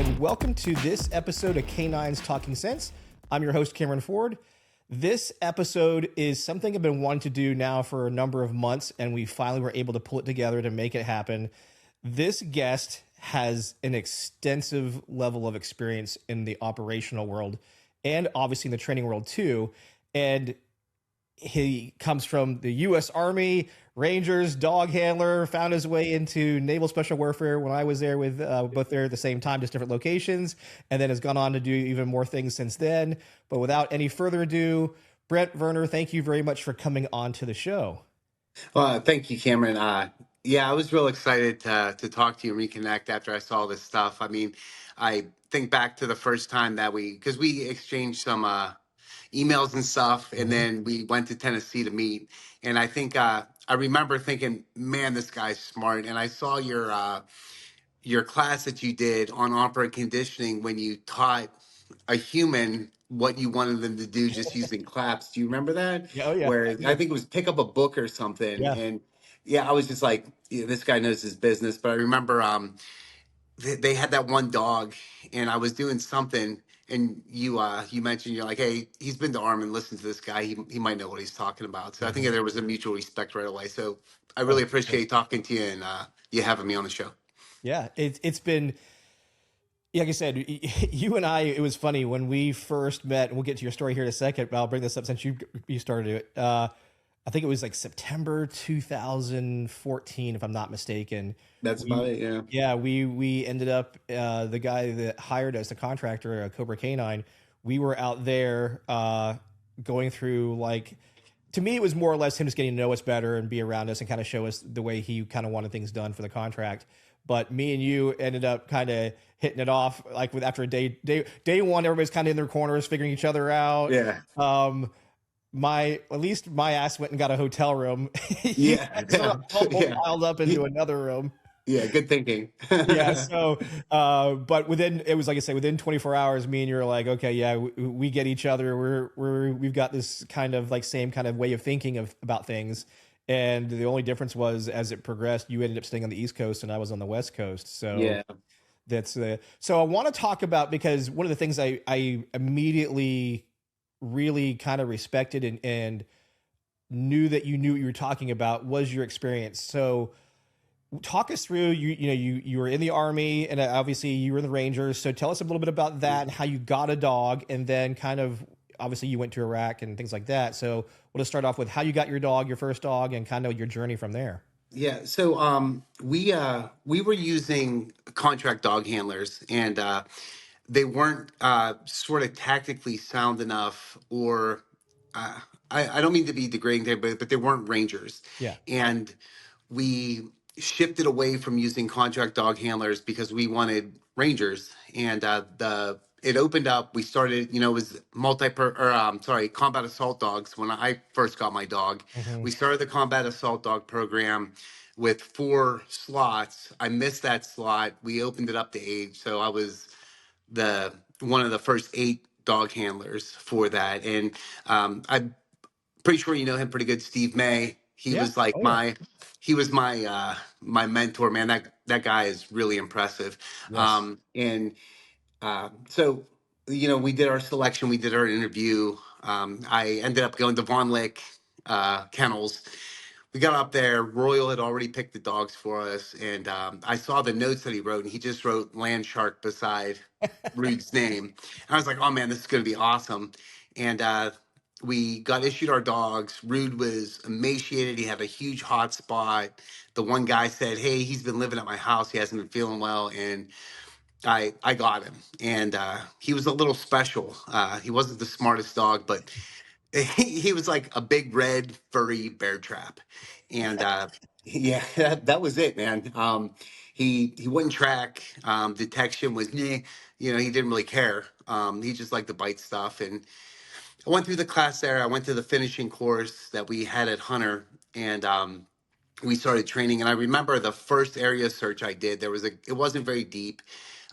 and welcome to this episode of K9's Talking Sense. I'm your host, Cameron Ford. This episode is something I've been wanting to do now for a number of months, and we finally were able to pull it together to make it happen. This guest has an extensive level of experience in the operational world and obviously in the training world too. And he comes from the U.S. Army, Rangers, dog handler, found his way into Naval Special Warfare when I was there with both there at the same time, just different locations, and then has gone on to do even more things since then. But without any further ado, Brent Verner, thank you very much for coming on to the show. Well, thank you, Cameron. Yeah, I was real excited to talk to you and reconnect after I saw this stuff. I mean, I think back to the first time that because we exchanged some emails and stuff, and then we went to Tennessee to meet. And I think I remember thinking, man, this guy's smart. And I saw your class that you did on operant conditioning when you taught a human what you wanted them to do just using claps. Do you remember that? Yeah, oh yeah. Where I think it was pick up a book or something. Yeah. And yeah, I was just like, yeah, this guy knows his business. But I remember they had that one dog, and I was doing something, and you mentioned, you're like, hey, he's been to Arm, listen to this guy. He might know what he's talking about. So I think there was a mutual respect right away. So I really appreciate talking to you and you having me on the show. Yeah, it's been, like I said, you and I, it was funny when we first met, and we'll get to your story here in a second, but I'll bring this up since you started it. I think it was like September 2014, if I'm not mistaken. That's about it, yeah. Yeah, we ended up, the guy that hired us, the contractor, Cobra K9, we were out there going through, like, to me, it was more or less him just getting to know us better and be around us and kind of show us the way he kind of wanted things done for the contract. But me and you ended up kind of hitting it off, like with after day one, everybody's kind of in their corners, figuring each other out. Yeah. At least my ass went and got a hotel room. Yeah. Piled up into another room. Yeah, good thinking. Yeah. So, but it was like I say, within 24 hours, me and you were like, okay, yeah, we get each other. We've got this kind of like same kind of way of thinking about things. And the only difference was as it progressed, you ended up staying on the East Coast and I was on the West Coast. So yeah, so I want to talk about, because one of the things I immediately really kind of respected and knew that you knew what you were talking about was your experience. So talk us through, you were in the Army and obviously you were in the Rangers. So tell us a little bit about that and how you got a dog, and then kind of, obviously you went to Iraq and things like that. So we'll just start off with how you got your first dog, and kind of your journey from there. Yeah. So we were using contract dog handlers, and they weren't sort of tactically sound enough, or I don't mean to be degrading there, but they weren't Rangers. Yeah. And we shifted away from using contract dog handlers because we wanted Rangers, and it opened up. We started, it was combat assault dogs. When I first got my dog, we started the combat assault dog program with 4 slots. I missed that slot. We opened it up to 8, so I was one of the first 8 dog handlers for that. And I'm pretty sure you know him pretty good, Steve May. He was like my my mentor, man. That guy is really impressive. Yes. So, we did our selection, we did our interview. I ended up going to Von Lick Kennels. We got up there. Royal had already picked the dogs for us, and I saw the notes that he wrote, and he just wrote landshark beside Rude's name. And I was like, oh man, this is going to be awesome. And we got issued our dogs. Rude was emaciated. He had a huge hot spot. The one guy said, hey, he's been living at my house. He hasn't been feeling well. And I got him. And he was a little special. He wasn't the smartest dog, but he was like a big red furry bear trap. And yeah, that was it, man. He wouldn't track. Detection was, he didn't really care. He just liked to bite stuff. And I went through the class there. I went to the finishing course that we had at Hunter, and we started training. And I remember the first area search I did, it wasn't very deep.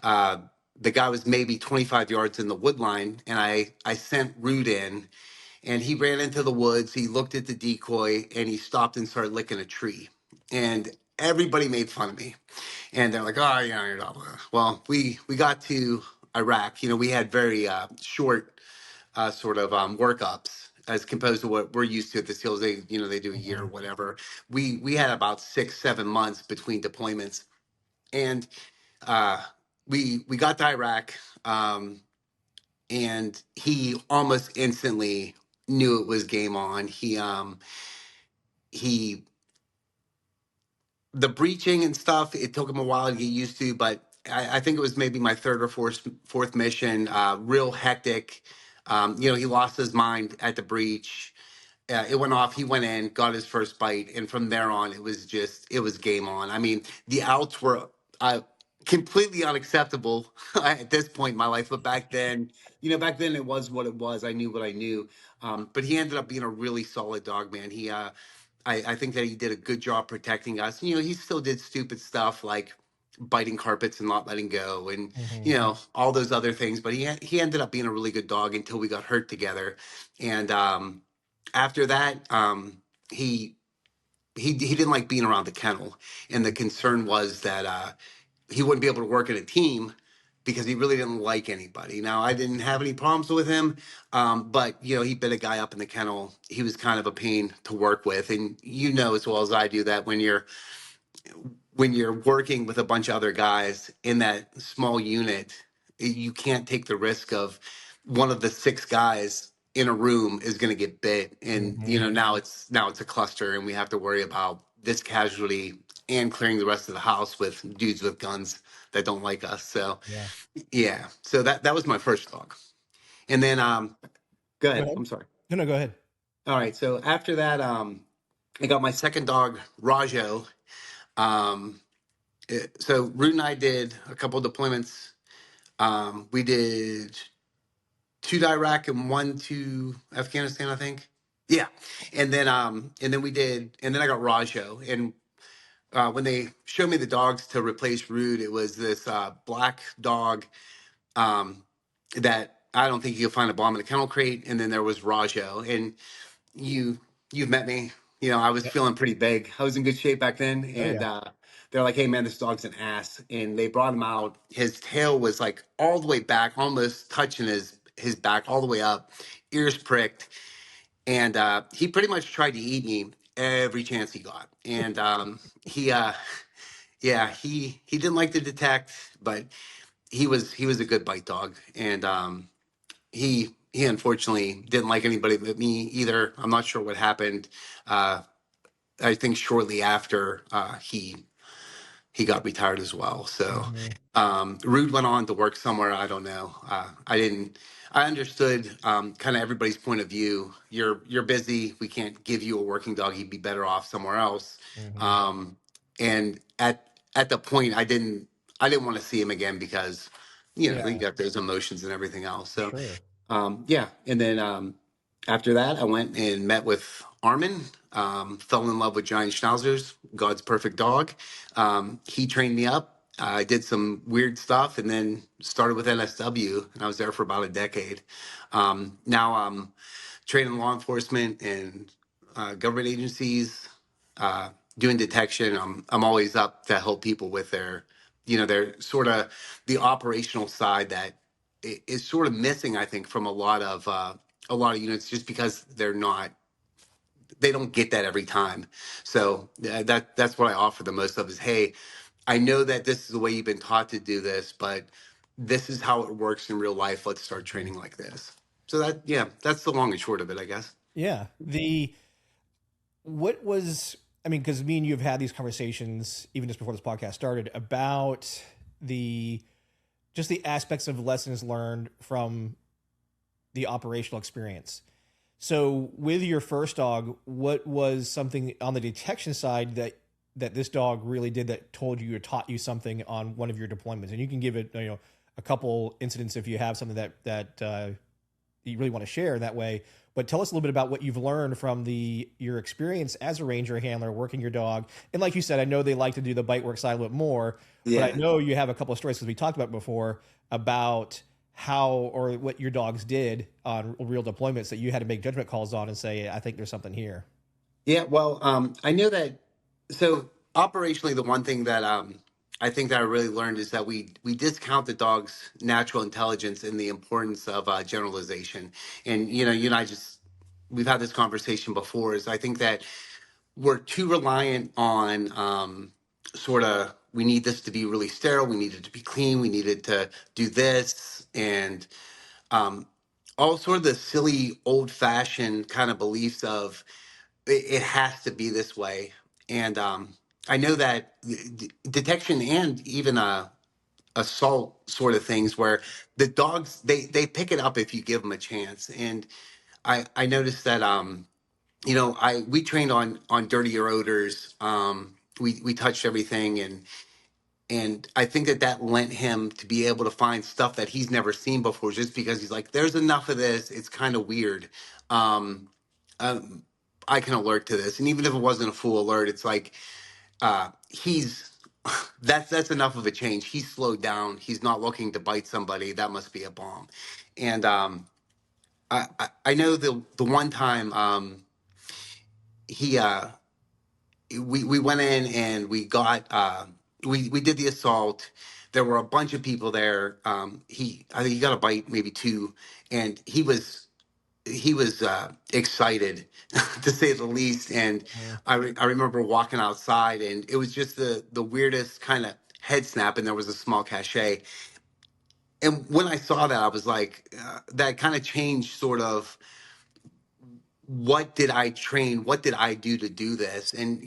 The guy was maybe 25 yards in the wood line, and I sent Rude in, and he ran into the woods. He looked at the decoy, and he stopped and started licking a tree. And everybody made fun of me, and they're like, "Oh, yeah, you're not." Well, we got to Iraq. We had very short sort of workups as composed to what we're used to at the SEALs. They do a year or Mhm. whatever. We had about 6 7 months between deployments, and uh, we got to Iraq, and he almost instantly knew it was game on. He the breaching and stuff, it took him a while to get used to, but I think it was maybe my third or fourth mission, real hectic. He lost his mind at the breach. It went off. He went in, got his first bite, and from there on, it was game on. I mean, the outs were uh, completely unacceptable at this point in my life. But back then it was what it was. I knew what I knew. But he ended up being a really solid dog, man. I think that he did a good job protecting us. He still did stupid stuff like biting carpets and not letting go, and Mhm. all those other things. But he ended up being a really good dog until we got hurt together, and after that, he didn't like being around the kennel, and the concern was that he wouldn't be able to work in a team because he really didn't like anybody. Now, I didn't have any problems with him, but he bit a guy up in the kennel. He was kind of a pain to work with, and as well as I do that when you're working with a bunch of other guys in that small unit, you can't take the risk of one of the six guys in a room is going to get bit, and Mhm. now it's a cluster, and we have to worry about this casualty and clearing the rest of the house with dudes with guns that don't like us. So Yeah. yeah, so that was my first dog, and then go Go ahead. ahead. I'm sorry. No, no, go ahead. All right, so after that, I got my second dog, Rajo. Um, so Root and I did a couple of deployments. We did two to Iraq and one to Afghanistan, I think. Yeah, and then I got Rajo, and when they showed me the dogs to replace Root, it was this black dog um, that I don't think you could find a bomb in a kennel crate, and then there was Rajo, and you you've met me. I was Yep. feeling pretty big. I was in good shape back then, Oh and yeah. they're like, "Hey man, this dog's an ass." And they brought him out. His tail was like all the way back, almost touching his back, all the way up, ears pricked, and he pretty much tried to eat me every chance he got. And yeah, he didn't like to detect, but he was a good bite dog, and he unfortunately didn't like anybody but me either. I'm not sure what happened. Uh, I think shortly after he got retired as well. So Mhm. Rude went on to work somewhere. I don't know. I didn't. I understood kind of everybody's point of view. You're busy. We can't give you a working dog. He'd be better off somewhere else. Mhm. And at the point, I didn't want to see him again because you Yeah. got those emotions and everything else. So Sure. yeah, and then after that, I went and met with Armin. Fell in love with giant schnauzers, God's perfect dog. He trained me up. I did some weird stuff, and then started with NSW, and I was there for about a decade. Now I'm training law enforcement and government agencies, uh, doing detection. I'm always up to help people with their sort of the operational side that is sort of missing, I think, from a lot of units, just because they don't get that every time. So that's what I offer the most of is, hey, I know that this is the way you've been taught to do this, but this is how it works in real life. Let's start Mhm. training like this. So that's the long and short of it, I guess. Yeah. What was, I mean, because me and you have had these conversations even just before this podcast started about the just the aspects of lessons learned from the operational experience. So, with your first dog, what was something on the detection side that this dog really did that told you or taught you something on one of your deployments? And you can give it, a couple incidents if you have something that you really want to share that way. But tell us a little bit about what you've learned from your experience as a ranger handler working your dog. And like you said, I know they like to do the bite work side a little bit more, but I Yeah. know you have a couple of stories because we talked about before about how or what your dogs did on real deployments that you had to make judgment calls on and say, I think there's something here. Yeah. Well, I know that. So operationally, the one thing that I think that I really learned is that we discount the dog's natural intelligence and the importance of generalization. And you and I just we've had this conversation before. Is I think that we're too reliant on sort of we need this to be really sterile, we need it to be clean, we need it to do this, and um, all sort of the silly old fashioned kind of beliefs of it has to be this way. And I know that detection and even assault sort of things where the dogs they pick it up if you give them a chance. And I noticed that I we trained on dirtier odors. We touched everything, and I think that that lent him to be able to find stuff that he's never seen before, just because he's like, there's enough of this. It's kind of weird. Um, um, I can alert to this, and even if it wasn't a full alert, it's like he's that's enough of a change. He's slowed down. He's not looking to bite somebody. That must be a bomb. And I know the one time he we went in and we got we did the assault. There were a bunch of people there. I think he got a bite, maybe two, and he was excited to say the least. And Mhm. I remember walking outside, and it was just the weirdest kind of head snap, and there was a small cachet. And when I saw that, I was like, that kind of changed sort of what did I train? What did I do to do this? And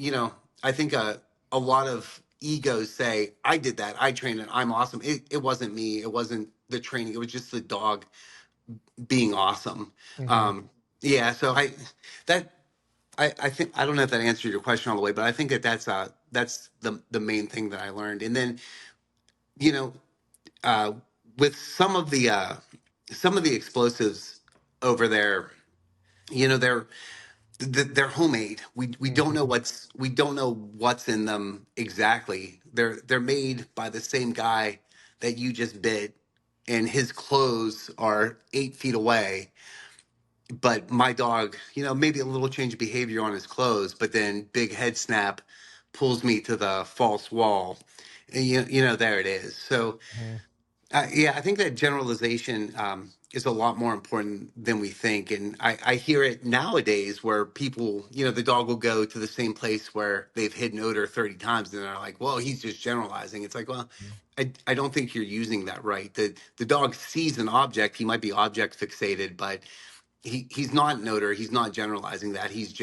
I think a lot of egos say, I did that. I trained it. I'm awesome. It wasn't me. It wasn't the training. It was just the dog being awesome. Mhm. Um, yeah. So that, I think, I don't know if that answered your question all the way, but I think that that's the main thing that I learned. And then, you know, uh, with some of the explosives over there, they're they're homemade. We don't Mhm. know what's in them exactly. They're made by the same guy that you just bit, and his clothes are 8 feet away. But my dog, maybe a little change of behavior on his clothes, but then big head snap pulls me to the false wall, and there it is. So Mhm. yeah, I think that generalization is a lot more important than we think. And I hear it nowadays where people, the dog will go to the same place where they've hidden odor 30 times and they're like, well, he's just generalizing. It's like, well, I don't think you're using that right. The dog sees an object, he might be object fixated, but he's not an odor, he's not generalizing that. He's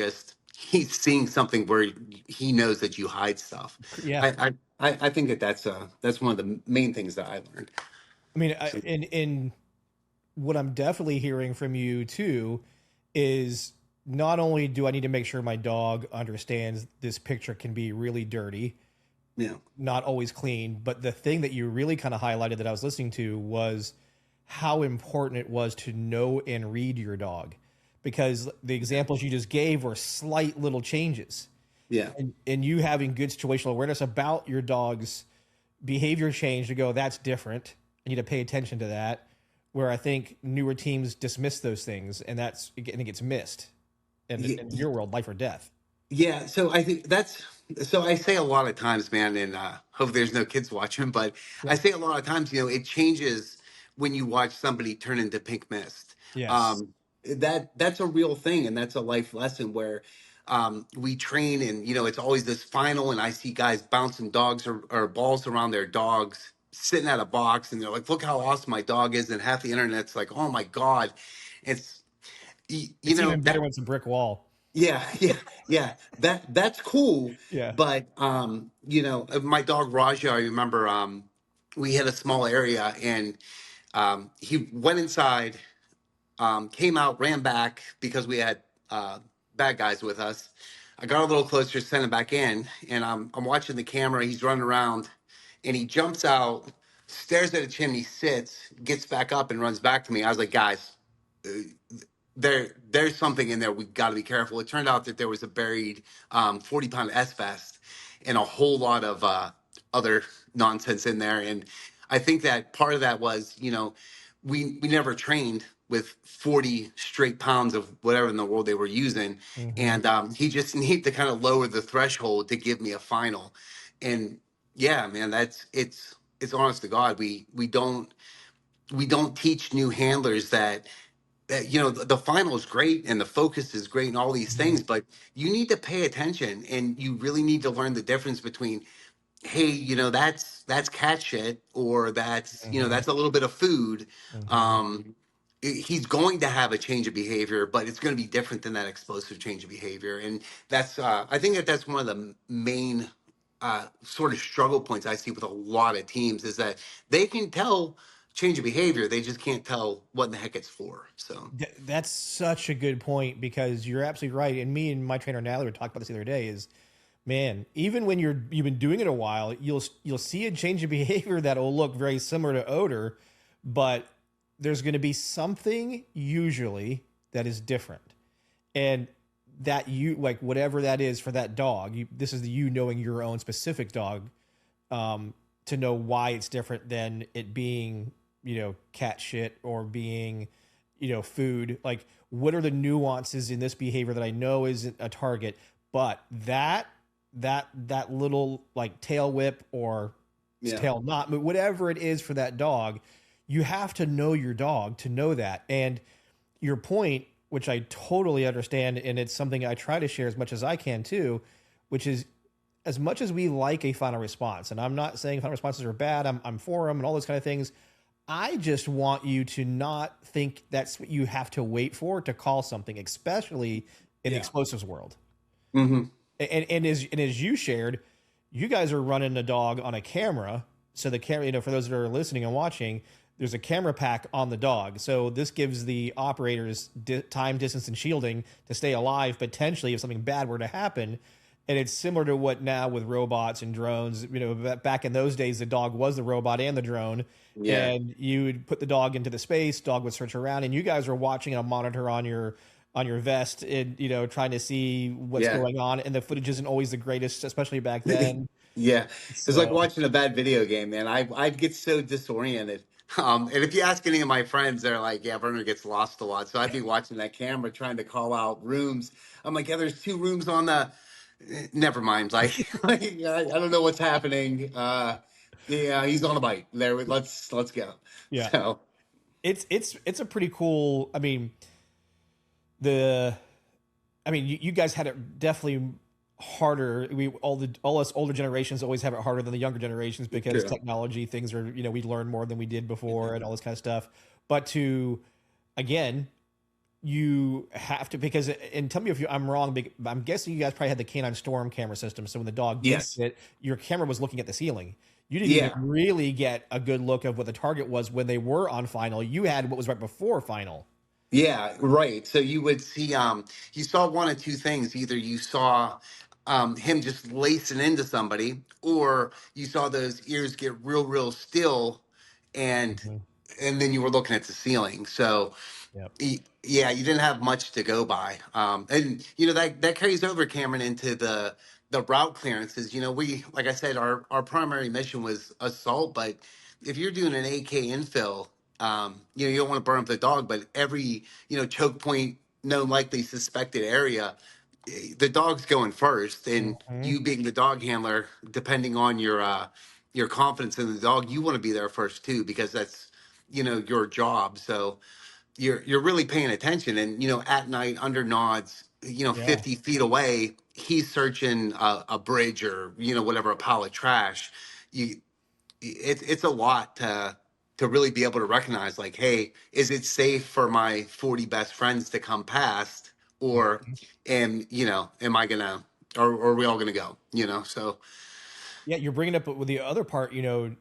seeing something where he knows that you hide stuff. Yeah. I think that that's one of the main things that I learned. I mean, So, in what I'm definitely hearing from you too is not only do I need to make sure my dog understands this picture can be really dirty, yeah, not always clean, but the thing that you really kind of highlighted that I was listening to was how important it was to know and read your dog, because the examples you just gave were slight little changes, yeah, and you having good situational awareness about your dog's behavior change to go, that's different. I need to pay attention to that. Where I think newer teams dismiss those things, and and it gets missed. And yeah, in your world, life or death. yeah. So I think that's so I say a lot of times, man, and hope there's no kids watching, but I Yeah. say a lot of times, it changes when you watch somebody turn into pink mist. Yes. Um, that's a real thing, and that's a life lesson where we train, and it's always this final, and I see guys bouncing dogs or balls around their dogs sitting at a box, and they're like, look how awesome my dog is, and half the internet's like, oh my god. It's It's even better that when it's a brick wall. yeah, yeah, yeah. That's cool. Yeah. But my dog Raja, I remember we had a small area, and he went inside, came out, ran back because we had bad guys with us. I got a little closer, sent him back in, and I'm watching the camera. He's running around, and he jumps out, stares at a chimney, sits, gets back up, and runs back to me. I was like, guys, uh, there's something in there. We've got to be careful. It turned out that there was a buried 40-pound S vest and a whole lot of other nonsense in there. And I think that part of that was, we never trained with 40 straight pounds of whatever in the world they were using. Mm-hmm. And he just needed to kind of lower the threshold to give me a final. And yeah, man, it's honest to God. We don't teach new handlers that the final is great and the focus is great and all these Mm-hmm. things, but you need to pay attention and you really need to learn the difference between, hey, that's cat shit, or that's Mm-hmm. that's a little bit of food. Mm-hmm. He's going to have a change of behavior, but it's going to be different than that explosive change of behavior. And that's I think that's one of the main sort of struggle points I see with a lot of teams, is that they can tell change of behavior, they just can't tell what in the heck it's for. So That's such a good point because you're absolutely right. And me and my trainer Natalie were talking about this the other day. Is man, even when you've been doing it a while, you'll see a change of behavior that will look very similar to odor, but there's going to be something usually that is different, and that you like whatever that is for that dog. This is you knowing your own specific dog, to know why it's different than it being cat shit or being food. Like, what are the nuances in this behavior that I know isn't a target, but that little like tail whip or yeah, tail knot, whatever it is for that dog, you have to know your dog to know that. And your point, which I totally understand, and it's something I try to share as much as I can too, which is as much as we like a final response, and I'm not saying final responses are bad, I'm for them and all those kind of things. I just want you to not think that's what you have to wait for to call something, especially in the yeah. explosives world. Hmm. And as you shared, you guys are running a dog on a camera. So the camera, for those that are listening and watching, there's a camera pack on the dog. So this gives the operators time, distance, and shielding to stay alive potentially if something bad were to happen. And it's similar to what now with robots and drones. Back in those days, the dog was the robot and the drone, Yeah, and you would put the dog into the space. Dog would search around, and you guys are watching a monitor on your vest, and trying to see what's yeah. going on. And the footage isn't always the greatest, especially back then. Yeah, it's like So watching a bad video game, man. I'd get so disoriented. And if you ask any of my friends, they're like, "Yeah, Verner gets lost a lot." So I'd be watching that camera trying to call out rooms. I'm like, "Yeah, there's two rooms on the." Never mind. Like I don't know what's happening. Yeah, he's on a bite. There, let's go. yeah, So it's a pretty cool. The you guys had it definitely harder. All us older generations always have it harder than the younger generations because yeah, technology things are we learn more than we did before and all this kind of stuff. But to again, you have to because and tell me if I'm wrong. I'm guessing you guys probably had the Canine Storm camera system. So when the dog did yes, it, your camera was looking at the ceiling. You didn't even yeah. really get a good look of what the target was when they were on final. You had what was right before final. Yeah, right. So you would see, you saw one of two things. Either you saw him just lacing into somebody, or you saw those ears get real, real still, and Mhm. and then you were looking at the ceiling. So, Yep. yeah, you didn't have much to go by. And that carries over, Cameron, into the route clearances. We, like I said, our primary mission was assault, but if you're doing an AK infill, you don't want to burn up the dog, but every choke point, known likely suspected area, the dog's going first, and Mhm. you being the dog handler, depending on your confidence in the dog, you want to be there first too, because that's your job. So you're really paying attention, and at night under nods, Yeah. 50 feet away, he's searching a bridge, or whatever, a pile of trash. You it's a lot to really be able to recognize, like, hey, is it safe for my 40 best friends to come past, or am I gonna, or are we all gonna go, so Yeah, you're bringing up with the other part.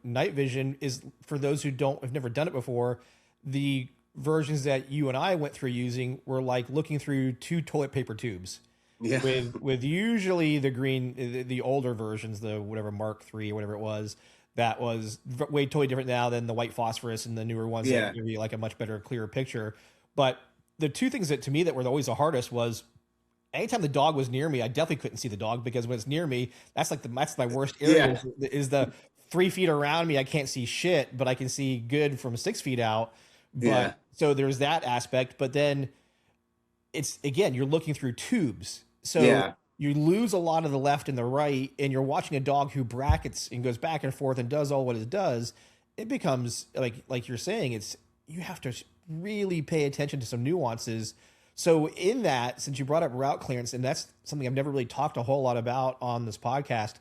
Night vision is for those who don't have never done it before. The versions that you and I went through using were like looking through two toilet paper tubes. yeah. With usually the green, the older versions, the whatever Mark III or whatever it was, that was way totally different now than the white phosphorus and the newer ones that Yeah, give you like a much better, clearer picture. But the two things that to me that were always the hardest was anytime the dog was near me, I definitely couldn't see the dog because when it's near me, that's my worst area yeah, is the 3 feet around me. I can't see shit, but I can see good from 6 feet out. But yeah, So there's that aspect, but then it's again, you're looking through tubes. So Yeah. you lose a lot of the left and the right, and you're watching a dog who brackets and goes back and forth and does all what it does. It becomes like you're saying, it's you have to really pay attention to some nuances. So in that, since you brought up route clearance, and that's something I've never really talked a whole lot about on this podcast,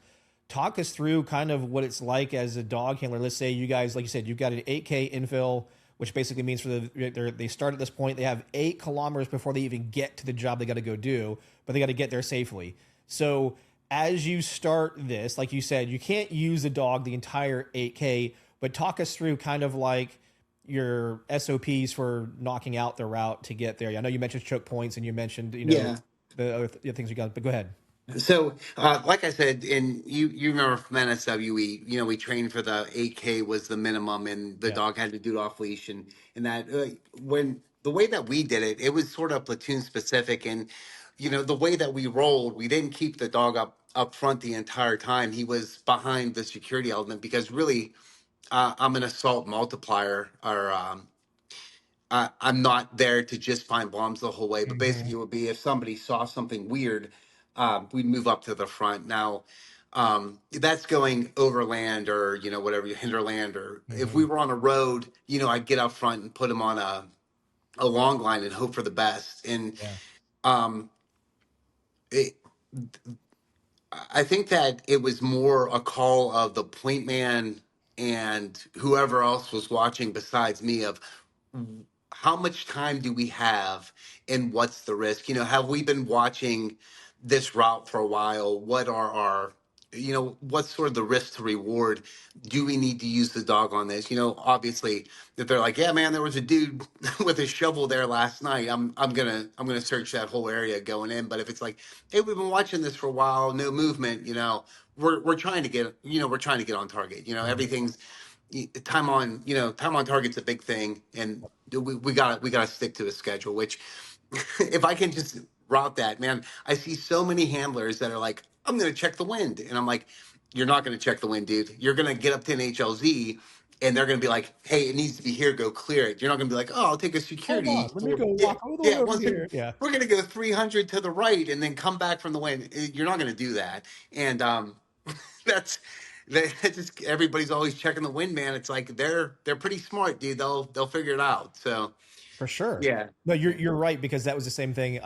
talk us through kind of what it's like as a dog handler. Let's say you guys, like you said, you've got an 8K infill, which basically means they start at this point, they have 8 kilometers before they even get to the job they got to go do, but they got to get there safely. So as you start this, like you said, you can't use the dog the entire 8K, but talk us through kind of like your SOPs for knocking out the route to get there. I know you mentioned choke points and you mentioned, Yeah. the other things you got, but go ahead. So, like I said, and you remember from NSWE, we trained for the 8K was the minimum, and the Yeah. dog had to do it off leash, and that when the way that we did it, it was sort of platoon specific, and the way that we rolled, we didn't keep the dog up front the entire time. He was behind the security element because really, I'm an assault multiplier, or I'm not there to just find bombs the whole way, but basically Mm-hmm. it would be if somebody saw something weird, we'd move up to the front. Now, that's going overland or whatever, hinterland, or if Mm-hmm. we were on a road, I'd get up front and put them on a long line and hope for the best. And Yeah. um, it, I think that it was more a call of the point man and whoever else was watching besides me of how much time do we have and what's the risk? Have we been watching this route for a while? What are our, what's sort of the risk to reward? Do we need to use the dog on this? Obviously, if they're like, yeah, man, there was a dude with a shovel there last night, I'm gonna search that whole area going in. But if it's like, hey, we've been watching this for a while, no movement, we're trying to get, we're trying to get on target. Mm-hmm. Everything's time on target's a big thing, and we got to stick to the schedule. Which, if I can just route that, man, I see so many handlers that are like, I'm going to check the wind, and I'm like, you're not going to check the wind, dude. You're going to get up to an HLZ. And they're going to be like, "Hey, it needs to be here. Go clear it." You're not going to be like, "Oh, I'll take a Hold security on. Let me for go yeah, walk all the way yeah." over Once here. Yeah. we're going to go 300 to the right and then come back from the wind. You're not going to do that. And that's that just everybody's always checking the wind, man. It's like they're pretty smart, dude. They'll figure it out. So For sure. yeah, No, yeah, you're right, because that was the same thing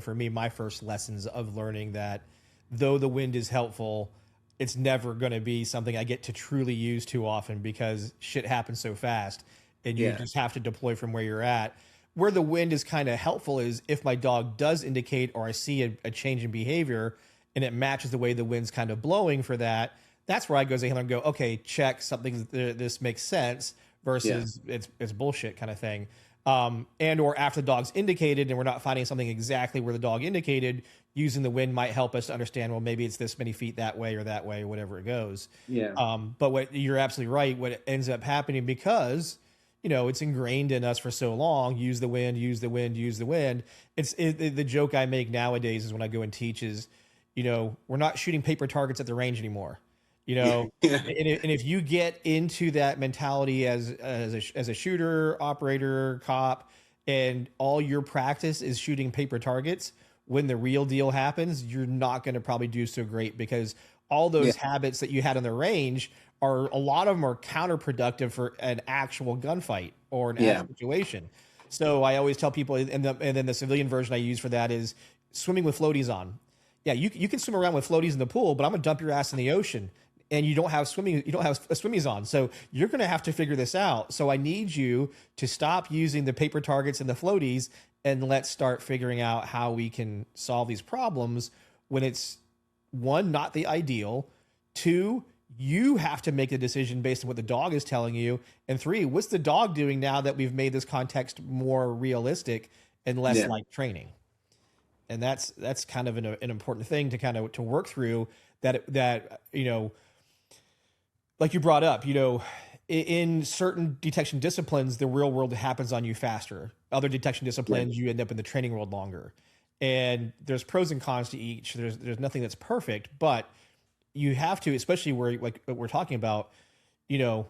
for me, my first lessons of learning that though the wind is helpful, it's never going to be something I get to truly use too often because shit happens so fast and you yeah, just have to deploy from where you're at. Where the wind is kind of helpful is if my dog does indicate or I see a change in behavior and it matches the way the wind's kind of blowing for that, that's where I go as a handler and go, okay, check something. This makes sense yeah, versus it's bullshit kind of thing. And or after the dog's indicated and we're not finding something exactly where the dog indicated, using the wind might help us to understand, well, maybe it's this many feet that way or whatever it goes. yeah, But what you're absolutely right. What ends up happening because it's ingrained in us for so long. Use the wind, use the wind, use the wind. The joke I make nowadays is when I go and teach is, we're not shooting paper targets at the range anymore. You yeah, know, yeah, and if you get into that mentality as a shooter, operator, cop, and all your practice is shooting paper targets, when the real deal happens, you're not going to probably do so great because all yeah, those habits that you had on the range are a lot of them are counterproductive for an actual gunfight or an yeah, actual situation. So I always tell people, and then the civilian version I use for that is swimming with floaties on. Yeah, you can swim around with floaties in the pool, but I'm gonna dump your ass in the ocean, and you don't have swimmies on, so you're gonna have to figure this out. So I need you to stop using the paper targets and the floaties, and let's start figuring out how we can solve these problems when it's one, not the ideal, two, you have to make a decision based on what the dog is telling you, and three, what's the dog doing now that we've made this context more realistic and less yeah, like training. And that's kind of an important thing to kind of to work through, that like you brought up, in certain detection disciplines the real world happens on you faster. Other detection yeah, disciplines you end up in the training world longer, and there's pros and cons to each. There's nothing that's perfect, but you have to, especially where like what we're talking about, you know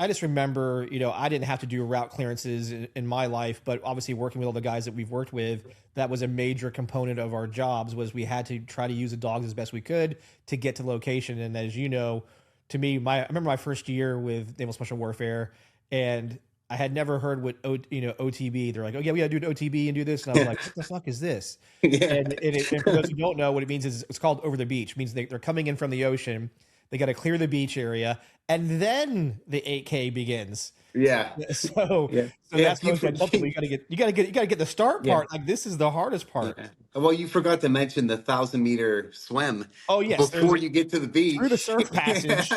I just remember, I didn't have to do route clearances in my life, but obviously working with all the guys that we've worked with, that was a major component of our jobs, was we had to try to use the dogs as best we could to get to location. And as you know, to me, I remember my first year with Naval Special Warfare, and I had never heard what OTB. They're like, oh yeah, we got to do an OTB and do this, and I was like, what the fuck is this? Yeah. And for those who don't know, what it means is it's called over the beach. It means they're coming in from the ocean. They got to clear the beach area, and then the 8K begins. Yeah. So that's what I tell people. You got to get the start part. Like, this is the hardest part. Yeah. Well, you forgot to mention the 1,000-meter swim. Oh yes, before you get to the beach, through the surf passage,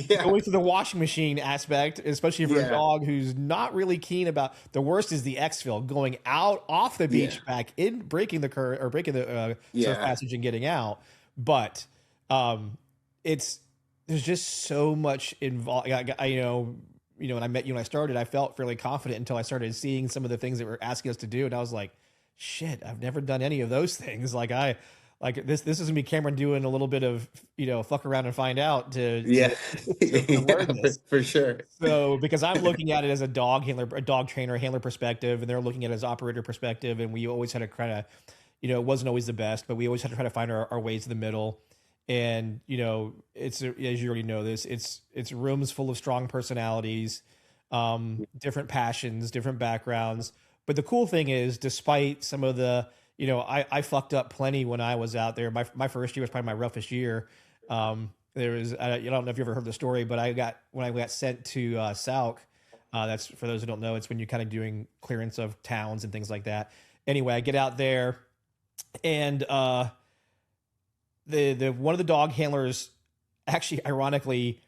going through the washing machine aspect, especially for a dog who's not really keen about. The worst is the exfil, going out off the beach, back in, breaking the current or breaking the surf passage and getting out. But there's just so much involved. When I met you when I started, I felt fairly confident until I started seeing some of the things that were asking us to do, and I was like, shit, I've never done any of those things. This is gonna be Cameron doing a little bit of fuck around and find out to learn this. For sure. So because I'm looking at it as a dog handler, a dog trainer, handler perspective, and they're looking at it as operator perspective, and we always had to kind of, it wasn't always the best, but we always had to try to find our ways to the middle. And it's, as you already know this, it's rooms full of strong personalities, different passions, different backgrounds. But the cool thing is, despite some of the, I fucked up plenty when I was out there. My first year was probably my roughest year. There was, I don't know if you ever heard the story, but when I got sent to Sauk, that's, for those who don't know, it's when you're kind of doing clearance of towns and things like that. Anyway, I get out there, and the one of the dog handlers, actually, ironically,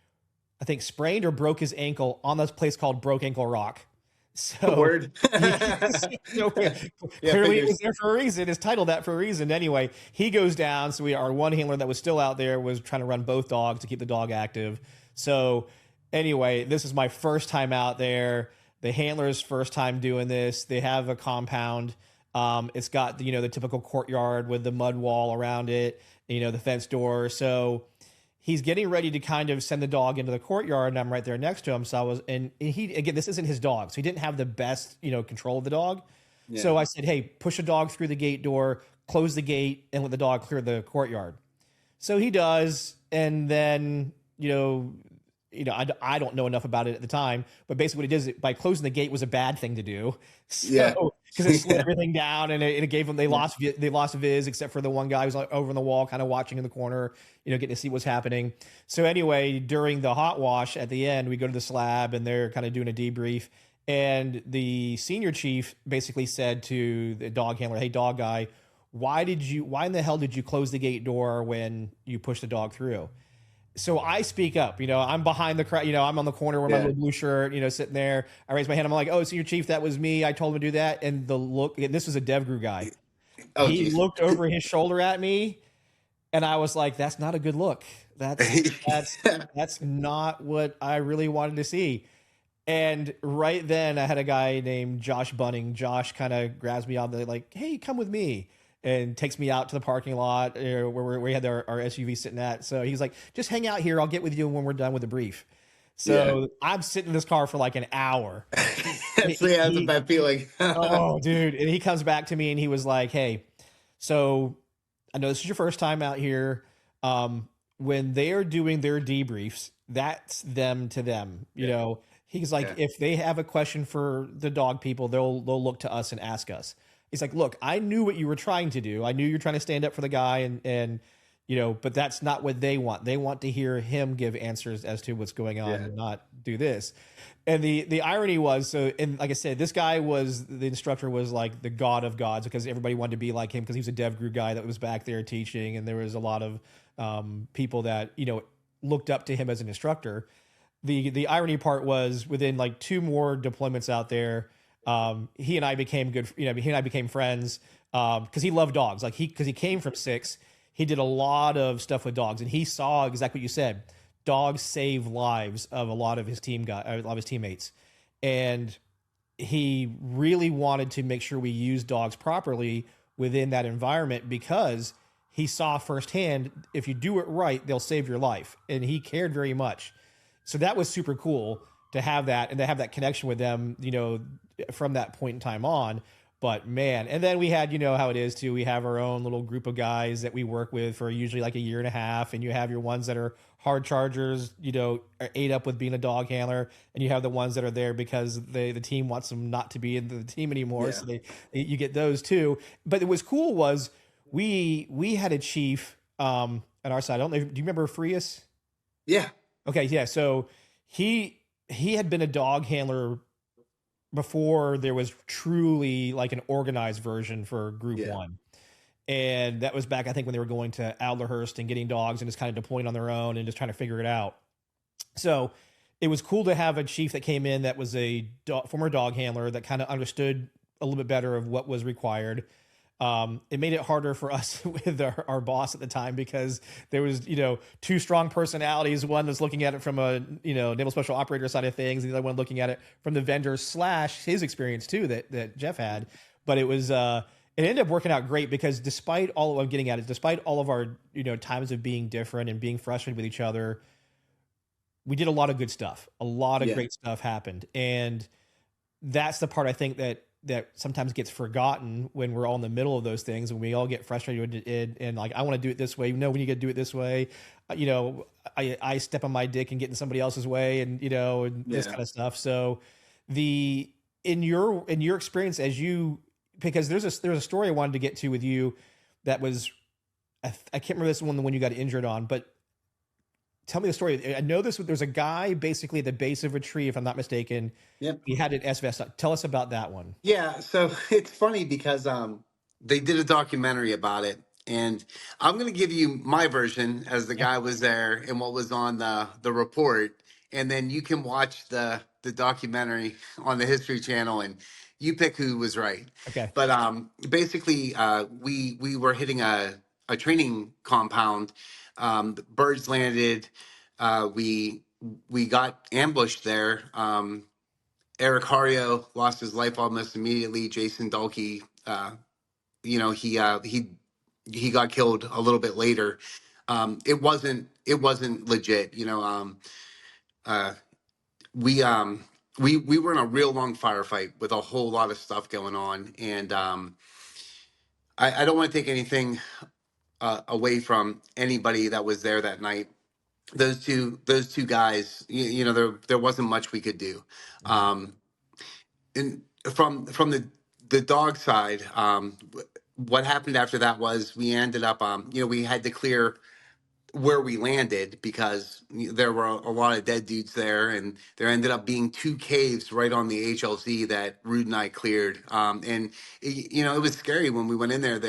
I think sprained or broke his ankle on this place called Broke Ankle Rock. So word. Clearly it was there for a reason. It's titled that for a reason. Anyway, he goes down. So our one handler that was still out there was trying to run both dogs to keep the dog active. So anyway, this is my first time out there. The handler's first time doing this. They have a compound. It's got the typical courtyard with the mud wall around it, the fence door. So he's getting ready to kind of send the dog into the courtyard, and I'm right there next to him. So and he, again, this isn't his dog, so he didn't have the best, control of the dog. Yeah. So I said, hey, push a dog through the gate door, close the gate, and let the dog clear the courtyard. So he does, and then, I don't know enough about it at the time, but basically what he did is, by closing the gate was a bad thing to do. So, because it slowed everything down, and it gave them, they lost viz, except for the one guy who was over in the wall, kind of watching in the corner, getting to see what's happening. So anyway, during the hot wash at the end, we go to the slab, and they're kind of doing a debrief. And the senior chief basically said to the dog handler, hey, dog guy, why in the hell did you close the gate door when you pushed the dog through? So I speak up, I'm behind the crowd, I'm on the corner with my little blue shirt, sitting there. I raise my hand. I'm like, oh, senior chief, that was me. I told him to do that. And this was a DevGru guy. Oh, he looked over his shoulder at me, and I was like, that's not a good look. That's not what I really wanted to see. And right then I had a guy named Josh Bunning. Josh kind of grabs me on the, like, hey, come with me, and takes me out to the parking lot where we had our SUV sitting at. So he's like, just hang out here. I'll get with you when we're done with the brief. So I'm sitting in this car for like an hour. That's a bad feeling. Oh, dude. And he comes back to me, and he was like, hey, so I know this is your first time out here. When they are doing their debriefs, that's them to them. He's like, if they have a question for the dog people, they'll look to us and ask us. He's like, look, I knew what you were trying to do. I knew you're trying to stand up for the guy, and but that's not what they want. They want to hear him give answers as to what's going on and not do this. And the irony was, and like I said, this guy the instructor was like the god of gods, because everybody wanted to be like him, because he was a DevGru guy that was back there teaching, and there was a lot of people that, looked up to him as an instructor. The irony part was, within like 2 more deployments out there, he and I became good. He and I became friends because he loved dogs. Like because he came from 6, he did a lot of stuff with dogs, and he saw exactly what you said. Dogs save lives of a lot of his a lot of his teammates, and he really wanted to make sure we use dogs properly within that environment, because he saw firsthand, if you do it right, they'll save your life, and he cared very much. So that was super cool. to have that and to have that connection with them, from that point in time on. But man, and then we had, how it is too. We have our own little group of guys that we work with for usually like a year and a half, and you have your ones that are hard chargers, are ate up with being a dog handler, and you have the ones that are there because the team wants them not to be in the team anymore. Yeah. So you get those too. But it was cool was we had a chief on our side. I don't know. Do you remember Frias? Yeah. Okay, yeah. So he had been a dog handler before there was truly like an organized version for Group Yeah. One, and that was back I think when they were going to Adlerhurst and getting dogs and just kind of deploying on their own and just trying to figure it out. So it was cool to have a chief that came in that was a former dog handler that kind of understood a little bit better of what was required. It made it harder for us with our boss at the time because there was, two strong personalities. One was looking at it from a, naval special operator side of things, and the other one looking at it from the vendor / his experience too that Jeff had. But it was, it ended up working out great because despite all I'm getting at it, despite all of our, times of being different and being frustrated with each other, we did a lot of good stuff. A lot of Yeah. great stuff happened. And that's the part I think that sometimes gets forgotten when we're all in the middle of those things and we all get frustrated and like, I want to do it this way. No, when you got to do it this way, I step on my dick and get in somebody else's way and, and this Yeah. kind of stuff. So in your experience because there's a story I wanted to get to with you that was, I can't remember this one, the one you got injured on, but tell me the story. I know there's a guy basically at the base of a tree, if I'm not mistaken. Yep. He had an S-vest on. Tell us about that one. Yeah, so it's funny because they did a documentary about it, and I'm going to give you my version as the Yeah. guy was there and what was on the report, and then you can watch the documentary on the History Channel, and you pick who was right. Okay. But basically, we were hitting a training compound. The birds landed. We got ambushed there. Eric Hario lost his life almost immediately. Jason Dulkey, he got killed a little bit later. It wasn't legit. Uh, we we were in a real long firefight with a whole lot of stuff going on, and I don't want to take anything away from anybody that was there that night. Those two guys, there wasn't much we could do. Mhm. And from the dog side, what happened after that was we ended up, we had to clear where we landed because there were a lot of dead dudes there, and there ended up being two caves right on the HLZ that Rude and I cleared. And it was scary when we went in there.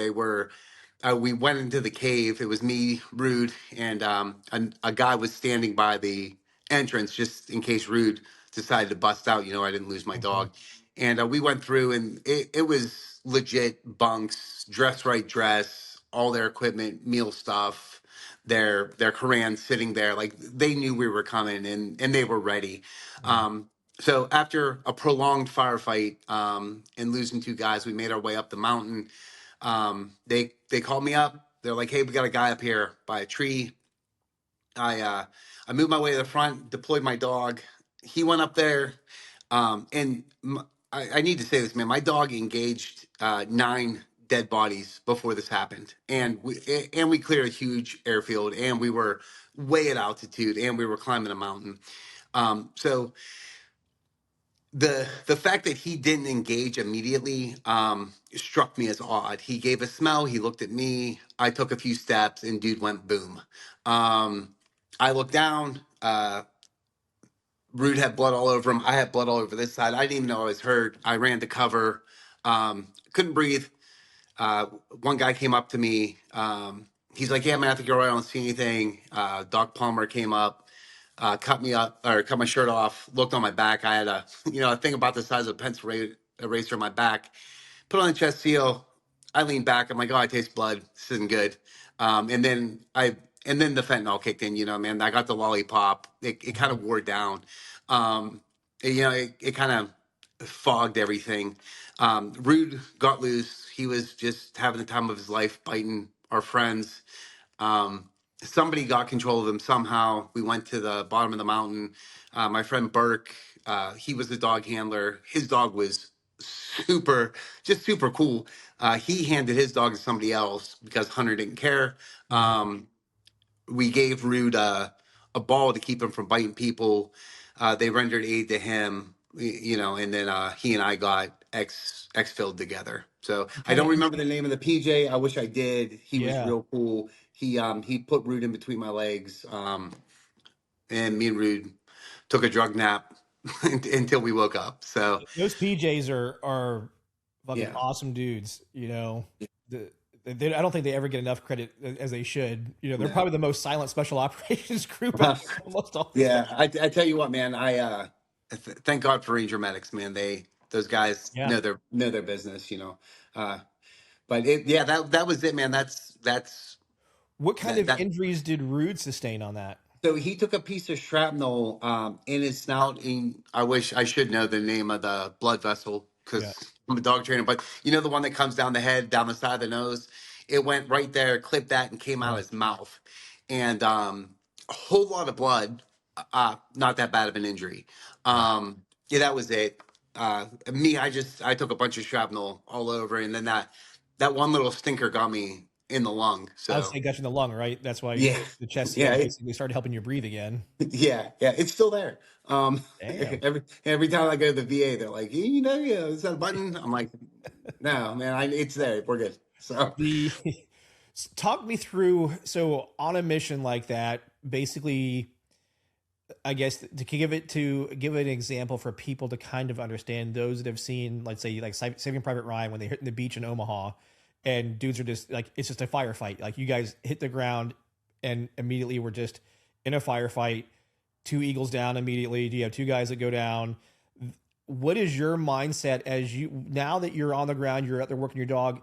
We went into the cave. It was me, Rude, and a guy was standing by the entrance just in case Rude decided to bust out. I didn't lose my Mhm. dog. And we went through, and it was legit bunks, dress right dress, all their equipment, meal stuff, their Quran sitting there. Like they knew we were coming, and they were ready. Mhm. So after a prolonged firefight and losing two guys, we made our way up the mountain. They called me up. They're like, "Hey, we got a guy up here by a tree." I moved my way to the front, deployed my dog. He went up there, and I need to say this, man. My dog engaged 9 dead bodies before this happened, and we cleared a huge airfield, and we were way at altitude, and we were climbing a mountain. So the fact that he didn't engage immediately struck me as odd. He gave a smell. He looked at me. I took a few steps, and dude went boom. I looked down. Rude had blood all over him. I had blood all over this side. I didn't even know I was hurt. I ran to cover. Couldn't breathe. One guy came up to me. He's like, "Yeah, man, I think you're right. I don't see anything." Doc Palmer came up, cut me up or cut my shirt off. Looked on my back. I had a thing about the size of a pencil eraser on my back. Put on the chest seal. I leaned back. I'm like, "Oh, I taste blood. This isn't good." And then the fentanyl kicked in. Man, I got the lollipop. It kind Mhm. of wore down. Um, it kind of fogged everything. Rude got loose. He was just having the time of his life, biting our friends. Um, somebody got control of him somehow. We went to the bottom of the mountain. My friend Burke, he was the dog handler. His dog was super, just super cool. He handed his dog to somebody else because Hunter didn't care. Mhm. We gave Rude a ball to keep him from biting people. They rendered aid to him, you know, and then he and I got X filled together. So I Kind of, don't remember the name of the PJ. I wish I did. He was yeah. real cool. He put Rude in between my legs, and me and Rude took a drug nap until we woke up. So Those PJs are fucking yeah, awesome dudes. You know, the, I don't think they ever get enough credit as they should. You know, they're no. probably the most silent special operations group of almost all the time. Yeah, I tell you what, man. Thank God for Ranger medics, man. Those guys Yeah. know their business, you know. Uh, but yeah, that was it, man. That's What kind that of that. injuries did Rude sustain on that? So he took a piece of shrapnel in his snout. And I wish I should know the name of the blood vessel Yeah. because I'm a dog trainer. But you know the one that comes down the head, down the side of the nose. It went right there, clipped that, and came out Yeah. of his mouth. And a whole lot of blood. Not that bad of an injury. Yeah. Yeah, that was it. Me, I took a bunch of shrapnel all over, and then that one little stinker got me in the lung. I would So say got you in the lung, right? That's why yeah, the chest yeah. CLs basically started helping you breathe again. Yeah, yeah, it's still there. Damn. Every time I go to the VA, they're like, you know, yeah, is that a button? I'm like, no, man, it's there. We're good. So, The talk me through, so on a mission like that, basically, I guess to give an example for people to kind of understand, those that have seen, let's say, like Saving Private Ryan when they hit the beach in Omaha, and dudes are just like, it's just a firefight. Like, you guys hit the ground and immediately we're just in a firefight. Two eagles down immediately. Do you have two guys that go down? What is your mindset as you, now that you're on the ground, you're out there working your dog,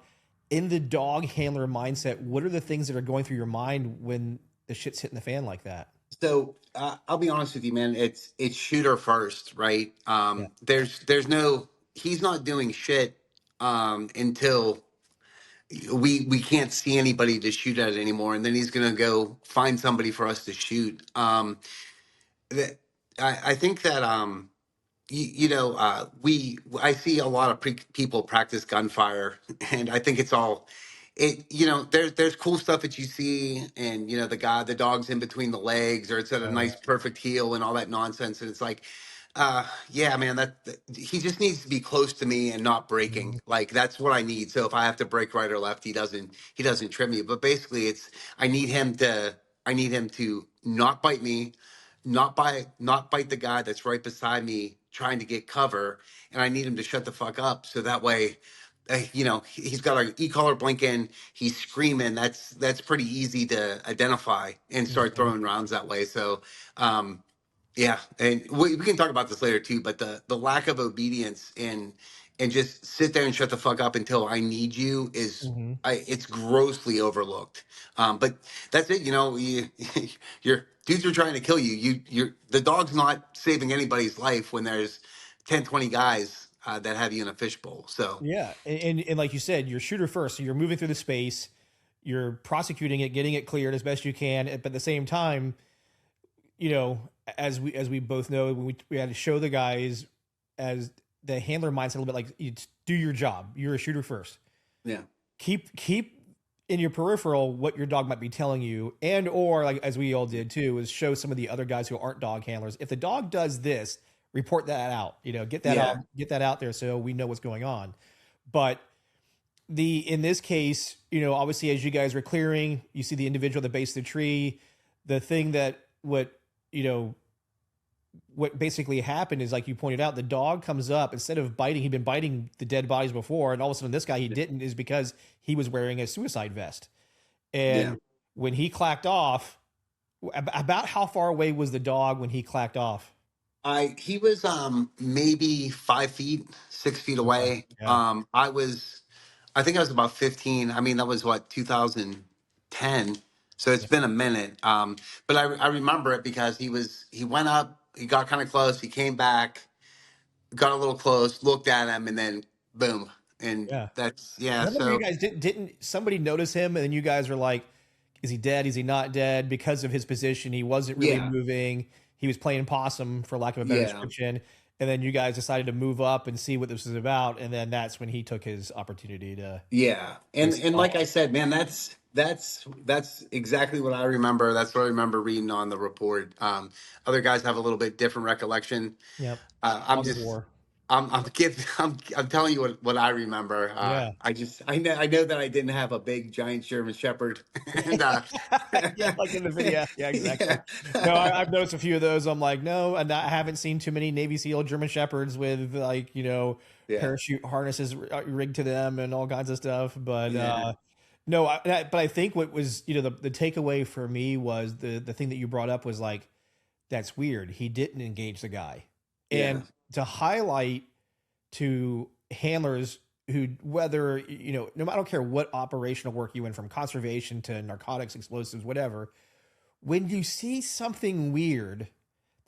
in the dog handler mindset? What are the things that are going through your mind when the shit's hitting the fan like that? I'll be honest with you, man. It's shooter first, right? Yeah. There's no he's not doing shit until we can't see anybody to shoot at anymore, and then he's gonna go find somebody for us to shoot. That I think that you know, I see a lot of people practice gunfire, and I think it's all it. You know, there's cool stuff that you see, and you know, the dog's in between the legs, or it's at a Oh yeah. nice perfect heel, and all that nonsense. And it's like, yeah, man, that he just needs to be close to me and not breaking. Mhm. Like that's what I need. So if I have to break right or left, he doesn't trip me. But basically, it's I need him to I need him to not bite me, not bite the guy that's right beside me trying to get cover, and I need him to shut the fuck up so that way you know he's got an e-collar blinking, he's screaming. That's pretty easy to identify and start Mhm. throwing rounds that way. So yeah, and we can talk about this later too. But the lack of obedience and just sit there and shut the fuck up until I need you is Mhm. it's grossly overlooked. But that's it. You know, your dudes are trying to kill you. You're the dog's not saving anybody's life when there's 10, 20 guys that have you in a fishbowl. So Yeah, and like you said, you're shooter first, so you're moving through the space, you're prosecuting it, getting it cleared as best you can, but at the same time, you know, as we both know, when we had to show the guys as the handler mindset a little bit, like, you do your job. You're a shooter first. yeah, Keep in your peripheral what your dog might be telling you, and or, like, as we all did too, is show some of the other guys who aren't dog handlers, if the dog does this, report that out. You know, yeah. get that out there so we know what's going on. But in this case, you know, obviously, as you guys were clearing, you see the individual at the base of the tree. The thing that you know what basically happened is, like you pointed out, the dog comes up, instead of biting, he'd been biting the dead bodies before, and all of a sudden this guy he didn't, is because he was wearing a suicide vest. Yeah. And when he clacked off, about how far away was the dog when he clacked off? He was maybe 5 feet, 6 feet Okay. away. Yeah. I think I was about 15. I mean, that was what, 2010. So it's Yeah. been a minute. But I remember it because he went up, he got kind of close, he came back, got a little close, looked at him, and then boom. And Yeah. that's, yeah. I remember you So guys didn't somebody notice him, and then you guys were like, is he dead? Is he not dead? Because of his position, he wasn't really Yeah. moving. He was playing possum, for lack of a better Yeah. description. And then you guys decided to move up and see what this was about. And then that's when he took his opportunity to Yeah. And like install. I said, man, that's exactly what I remember. That's what I remember reading on the report. Other guys have a little bit different recollection. Yep. I'm Fog of just war. I'm telling you what I remember. Yeah. I know that I didn't have a big giant German Shepherd, and Yeah, like in the video. Yeah, exactly. yeah, No, I've noticed a few of those. I'm like, no, and I haven't seen too many Navy SEAL German Shepherds with like, yeah, parachute harnesses rigged to them and all kinds of stuff. But yeah, no, but I think what was, the takeaway for me was the thing that you brought up was like, that's weird. He didn't engage the guy. yeah, And to highlight to handlers who, whether, no, I don't care what operational work you went from conservation to narcotics, explosives, whatever, when you see something weird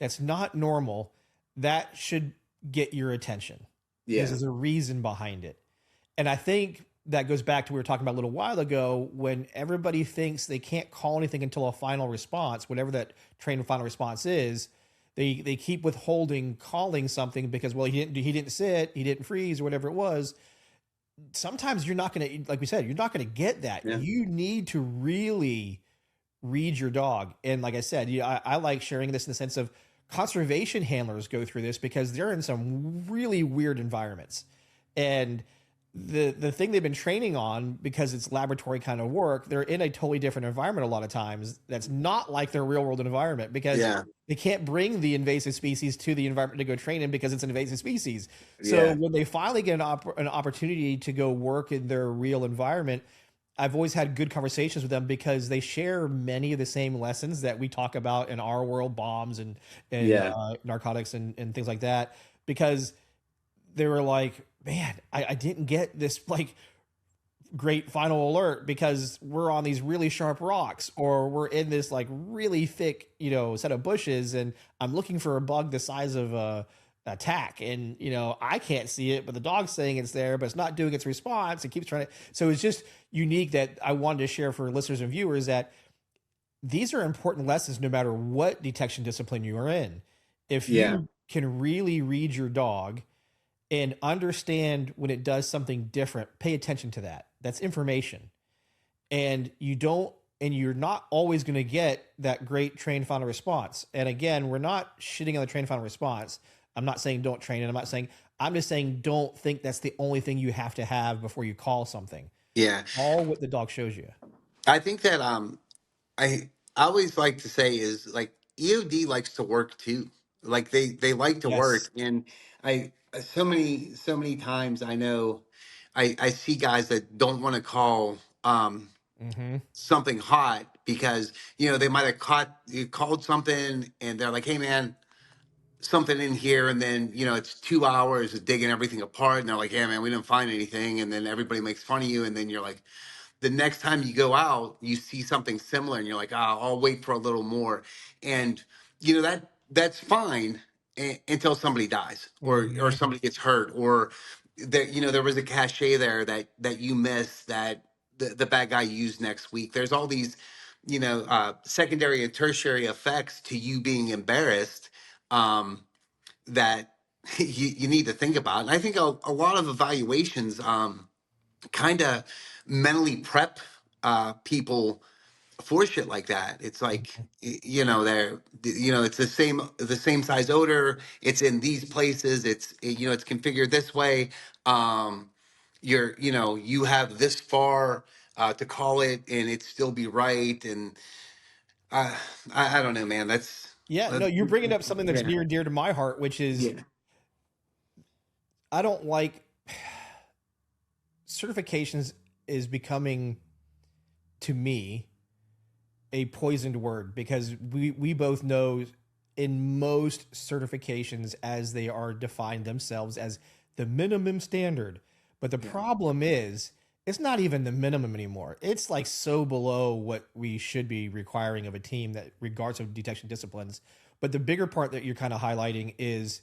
that's not normal, that should get your attention because yeah, there's a reason behind it. And I think that goes back to what we were talking about a little while ago when everybody thinks they can't call anything until a final response, whatever that trained final response is. They keep withholding calling something because, well, he didn't sit, he didn't freeze, or whatever it was. Sometimes you're not going to, like we said, you're not going to get that. yeah, You need to really read your dog. And like I said, I like sharing this in the sense of conservation handlers go through this because they're in some really weird environments. And the thing they've been training on, because it's laboratory kind of work, they're in a totally different environment a lot of times that's not like their real world environment because yeah, they can't bring the invasive species to the environment to go train in because it's an invasive species. So yeah, when they finally get an opportunity to go work in their real environment, I've always had good conversations with them because they share many of the same lessons that we talk about in our world, bombs and yeah, narcotics and things like that. Because they were like, man, I didn't get this like great final alert because we're on these really sharp rocks or we're in this like really thick, set of bushes and I'm looking for a bug the size of a tack and, I can't see it, but the dog's saying it's there, but it's not doing its response. It keeps trying to. So it's just unique that I wanted to share for listeners and viewers that these are important lessons no matter what detection discipline you are in. If yeah, you can really read your dog and understand when it does something different, pay attention to that. That's information. And you're not always going to get that great trained final response. And again, we're not shitting on the trained final response. I'm not saying don't train it. I'm just saying don't think that's the only thing you have to have before you call something. yeah. All what the dog shows you. I think that I always like to say is like EOD likes to work too. Like they like to Yes. work, and I so many times I know I see guys that don't want to call Mm-hmm. something hot because they might have called something and they're like, hey man, something in here, and then it's 2 hours of digging everything apart, and they're like, yeah man, we didn't find anything, and then everybody makes fun of you, and then you're like, the next time you go out, you see something similar, and you're like, oh, I'll wait for a little more, and that's fine until somebody dies or Mm-hmm. somebody gets hurt, or there was a cachet there that you missed that the bad guy used next week. There's all these secondary and tertiary effects to you being embarrassed that you need to think about. And I think a lot of evaluations kind of mentally prep people for shit like that. It's like it's the same size odor. It's in these places. It's configured this way. You have this far to call it, and it still be right. And uh, I don't know, man. That's Yeah, uh, no, you're bringing up something that's yeah, near and dear to my heart, which is yeah, I don't like certifications is becoming to me a poisoned word because we both know in most certifications as they are defined themselves as the minimum standard. But the yeah, problem is it's not even the minimum anymore. It's like so below what we should be requiring of a team that regards of detection disciplines. But the bigger part that you're kind of highlighting is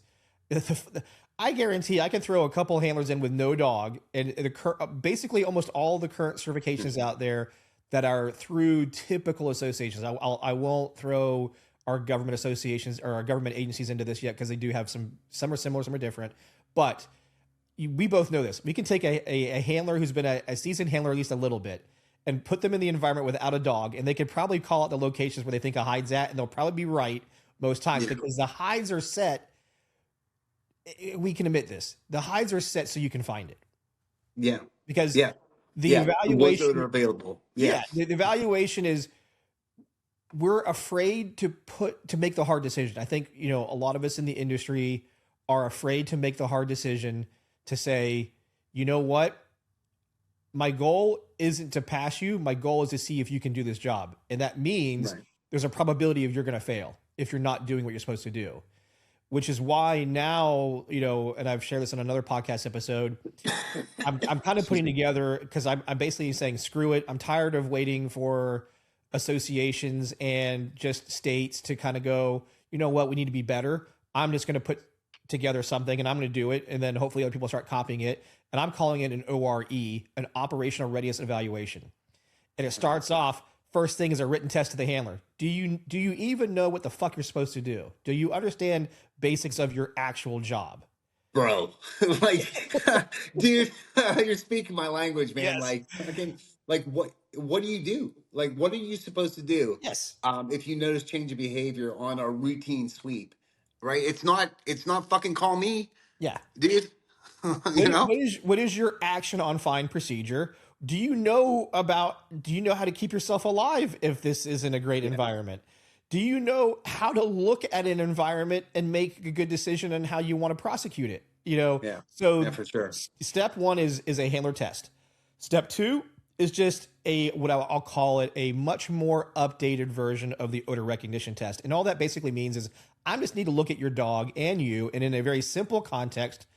I guarantee I can throw a couple handlers in with no dog and basically almost all the current certifications out there that are through typical associations. I won't throw our government associations or our government agencies into this yet because they do have some are similar, some are different. But we both know this. We can take a handler who's been a seasoned handler at least a little bit and put them in the environment without a dog, and they could probably call out the locations where they think a hide's at, and they'll probably be right most times because the hides are set. We can admit this. The hides are set so you can find it. Yeah. Because the evaluation was available. The evaluation is we're afraid to make the hard decision. I think, a lot of us in the industry are afraid to make the hard decision to say, you know what? My goal isn't to pass you. My goal is to see if you can do this job. And that means there's a probability of you're going to fail if you're not doing what you're supposed to do, which is why now, and I've shared this in another podcast episode, I'm kind of putting together, because I'm basically saying, screw it. I'm tired of waiting for associations and just states to kind of go, you know what, we need to be better. I'm just going to put together something and I'm going to do it. And then hopefully other people start copying it. And I'm calling it an ORE, an operational readiness evaluation. And it starts off, first thing is a written test to the handler. Do you even know what the fuck you're supposed to do? Do you understand basics of your actual job? Bro, dude, you're speaking my language, man. Yes. What do you do? Like, what are you supposed to do? Yes. If you notice change of behavior on a routine sweep, right? It's not fucking call me. Yeah. Dude. What is your action on fine procedure? Do you know how to keep yourself alive if this isn't a great environment? Do you know how to look at an environment and make a good decision on how you want to prosecute it? So for sure. Step one is a handler test. Step two is just what I'll call it, a much more updated version of the odor recognition test. And all that basically means is I just need to look at your dog and you, and in a very simple context,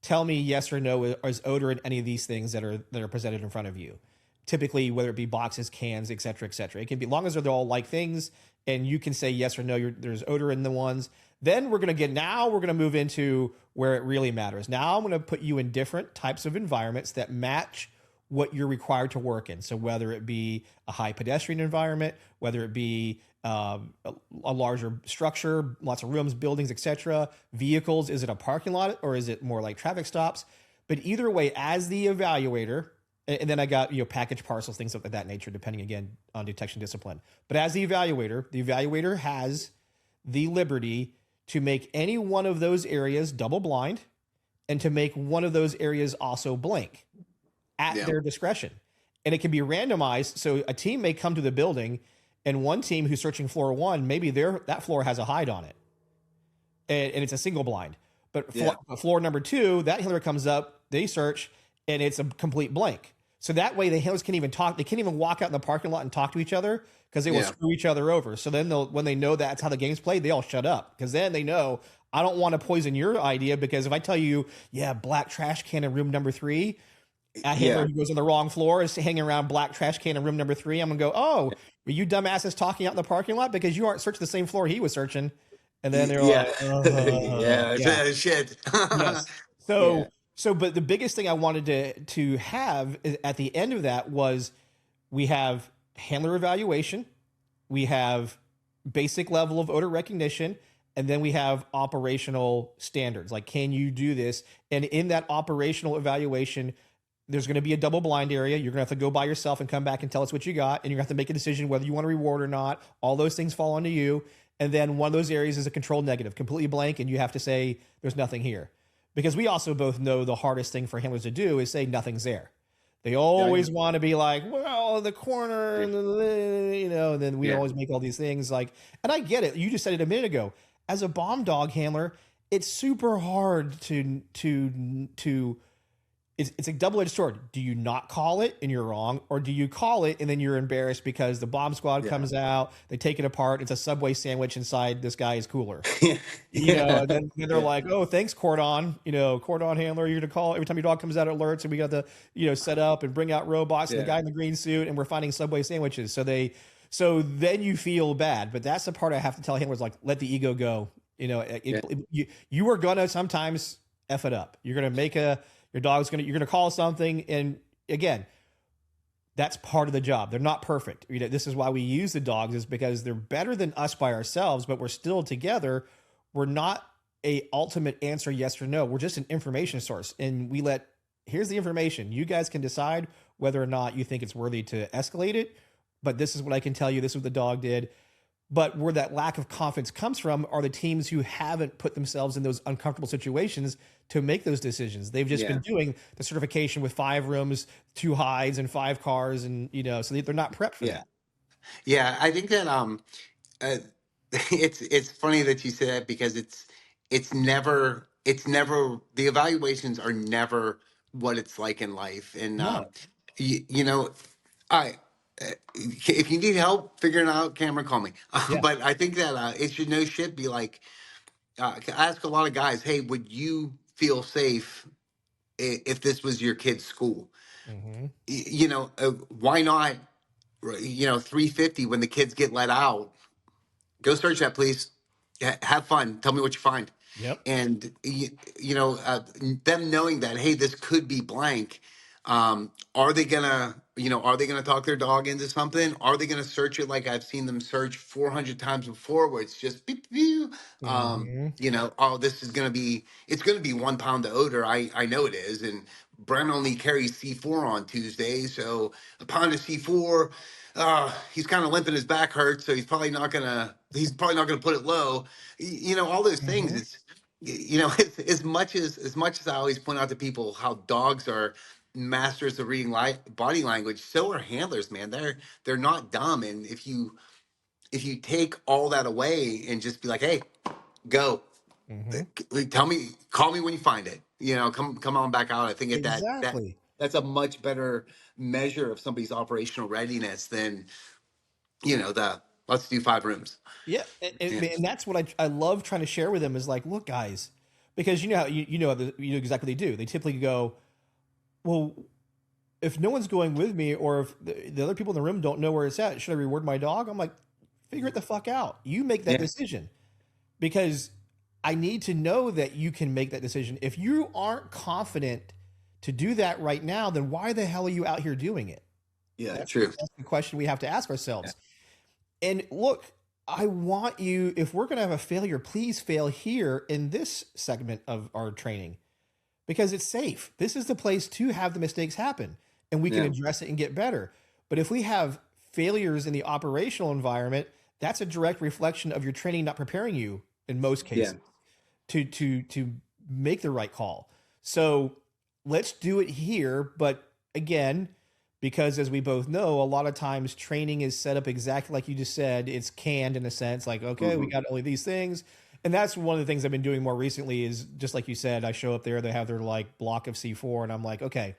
tell me yes or no, is odor in any of these things that are presented in front of you. Typically, whether it be boxes, cans, et cetera, et cetera. It can be, long as they're all like things, and you can say yes or no, there's odor in the ones. Then we're going to move into where it really matters. Now I'm going to put you in different types of environments that match what you're required to work in. So whether it be a high pedestrian environment, whether it be a larger structure, lots of rooms, buildings, etc., vehicles, is it a parking lot or is it more like traffic stops? But either way, as the evaluator, and then I got package parcels, things of that nature, depending again on detection discipline. But as the evaluator has the liberty to make any one of those areas double blind and to make one of those areas also blank at their discretion. And it can be randomized. So a team may come to the building and one team who's searching floor one, maybe that floor has a hide on it. And it's a single blind. But floor number two, that handler comes up, they search, and it's a complete blank. So that way the handlers can't even talk. They can't even walk out in the parking lot and talk to each other because they will screw each other over. So then when they know that's how the game's played, they all shut up because then they know I don't want to poison your idea, because if I tell you, black trash can in room number 3, a handler who goes on the wrong floor is hanging around black trash can in room number 3, I'm going to go, oh, were you dumbasses talking out in the parking lot because you aren't searching the same floor he was searching? And then they're like, shit. Yes. But the biggest thing I wanted to have at the end of that was we have handler evaluation, we have basic level of odor recognition, and then we have operational standards. Like, can you do this? And in that operational evaluation, there's going to be a double blind area. You're going to have to go by yourself and come back and tell us what you got. And you're going to have to make a decision whether you want to reward or not. All those things fall onto you. And then one of those areas is a controlled negative, completely blank. And you have to say, there's nothing here. Because we also both know the hardest thing for handlers to do is say nothing's there. They always want to be like, well, the corner, and and then we always make all these things like, and I get it. You just said it a minute ago. As a bomb dog handler, it's super hard to it's a double-edged sword. Do you not call it and you're wrong, or do you call it and then you're embarrassed because the bomb squad comes out, they take it apart, it's a Subway sandwich inside this guy's cooler. And then they're like, oh, thanks, cordon. Cordon handler, you're gonna call every time your dog comes out, it alerts, and we got to set up and bring out robots and the guy in the green suit, and we're finding Subway sandwiches. So then you feel bad, but that's the part I have to tell handlers, like, let the ego go. You are gonna sometimes F it up. You're gonna make you're going to call something. And again, That's part of the job. They're not perfect. This is why we use the dogs, is because they're better than us by ourselves, but we're still together. We're not a ultimate answer, yes or no. We're just an information source. And here's the information. You guys can decide whether or not you think it's worthy to escalate it. But this is what I can tell you. This is what the dog did. But where that lack of confidence comes from are the teams who haven't put themselves in those uncomfortable situations to make those decisions. They've just been doing the certification with 5 rooms, 2 hides, and 5 cars, and so they're not prepped for that. Yeah, I think that uh, it's funny that you say that, because it's never the evaluations are never what it's like in life. And No. you know, I if you need help figuring out camera, call me. Yeah. But I think that it should no shit be like, I ask a lot of guys, hey, would you feel safe if this was your kid's school? Mm-hmm. Why not? 350 when the kids get let out. Go search that, please. Have fun. Tell me what you find. Yep. And them knowing that, hey, this could be blank. Are they gonna talk their dog into something? Are they gonna search it like I've seen them search 400 times before, where it's just beep, beep, Mm-hmm. oh, it's gonna be 1 pound of odor. I know it is. And Brent only carries C4 on Tuesday, so a pound of C4. He's kind of limping, his back hurts, so he's probably not gonna put it low. All those things. Mm-hmm. It's as much as I always point out to people how dogs are masters of reading body language, so are handlers, man. They're not dumb. And if you take all that away and just be like, hey, go, Mm-hmm. call me when you find it, come on back out. I think Exactly. that's a much better measure of somebody's operational readiness than the let's do 5 rooms. Yeah, Yeah. and that's what I love trying to share with them, is like, look, guys, because you know exactly what they do. They typically go, well, if no one's going with me, or if the other people in the room don't know where it's at, should I reward my dog? I'm like, figure it the fuck out. You make that Yeah. decision, because I need to know that you can make that decision. If you aren't confident to do that right now, then why the hell are you out here doing it? Yeah, That's, true. that's the question we have to ask Yeah. ourselves. And look, I want you, if we're going to have a failure, please fail here in this segment of our training, because it's safe. This is the place to have the mistakes happen, and we can Yeah. address it and get better. But if we have failures in the operational environment, that's a direct reflection of your training not preparing you in most Yeah. cases to make the right call. So let's do it here. But again, because as we both know, a lot of times training is set up exactly like you just said. It's canned in a sense, like, okay, we Mhm. got only these things. And that's one of the things I've been doing more recently, is just like you said, I show up there, they have their like block of C4, and I'm like, okay,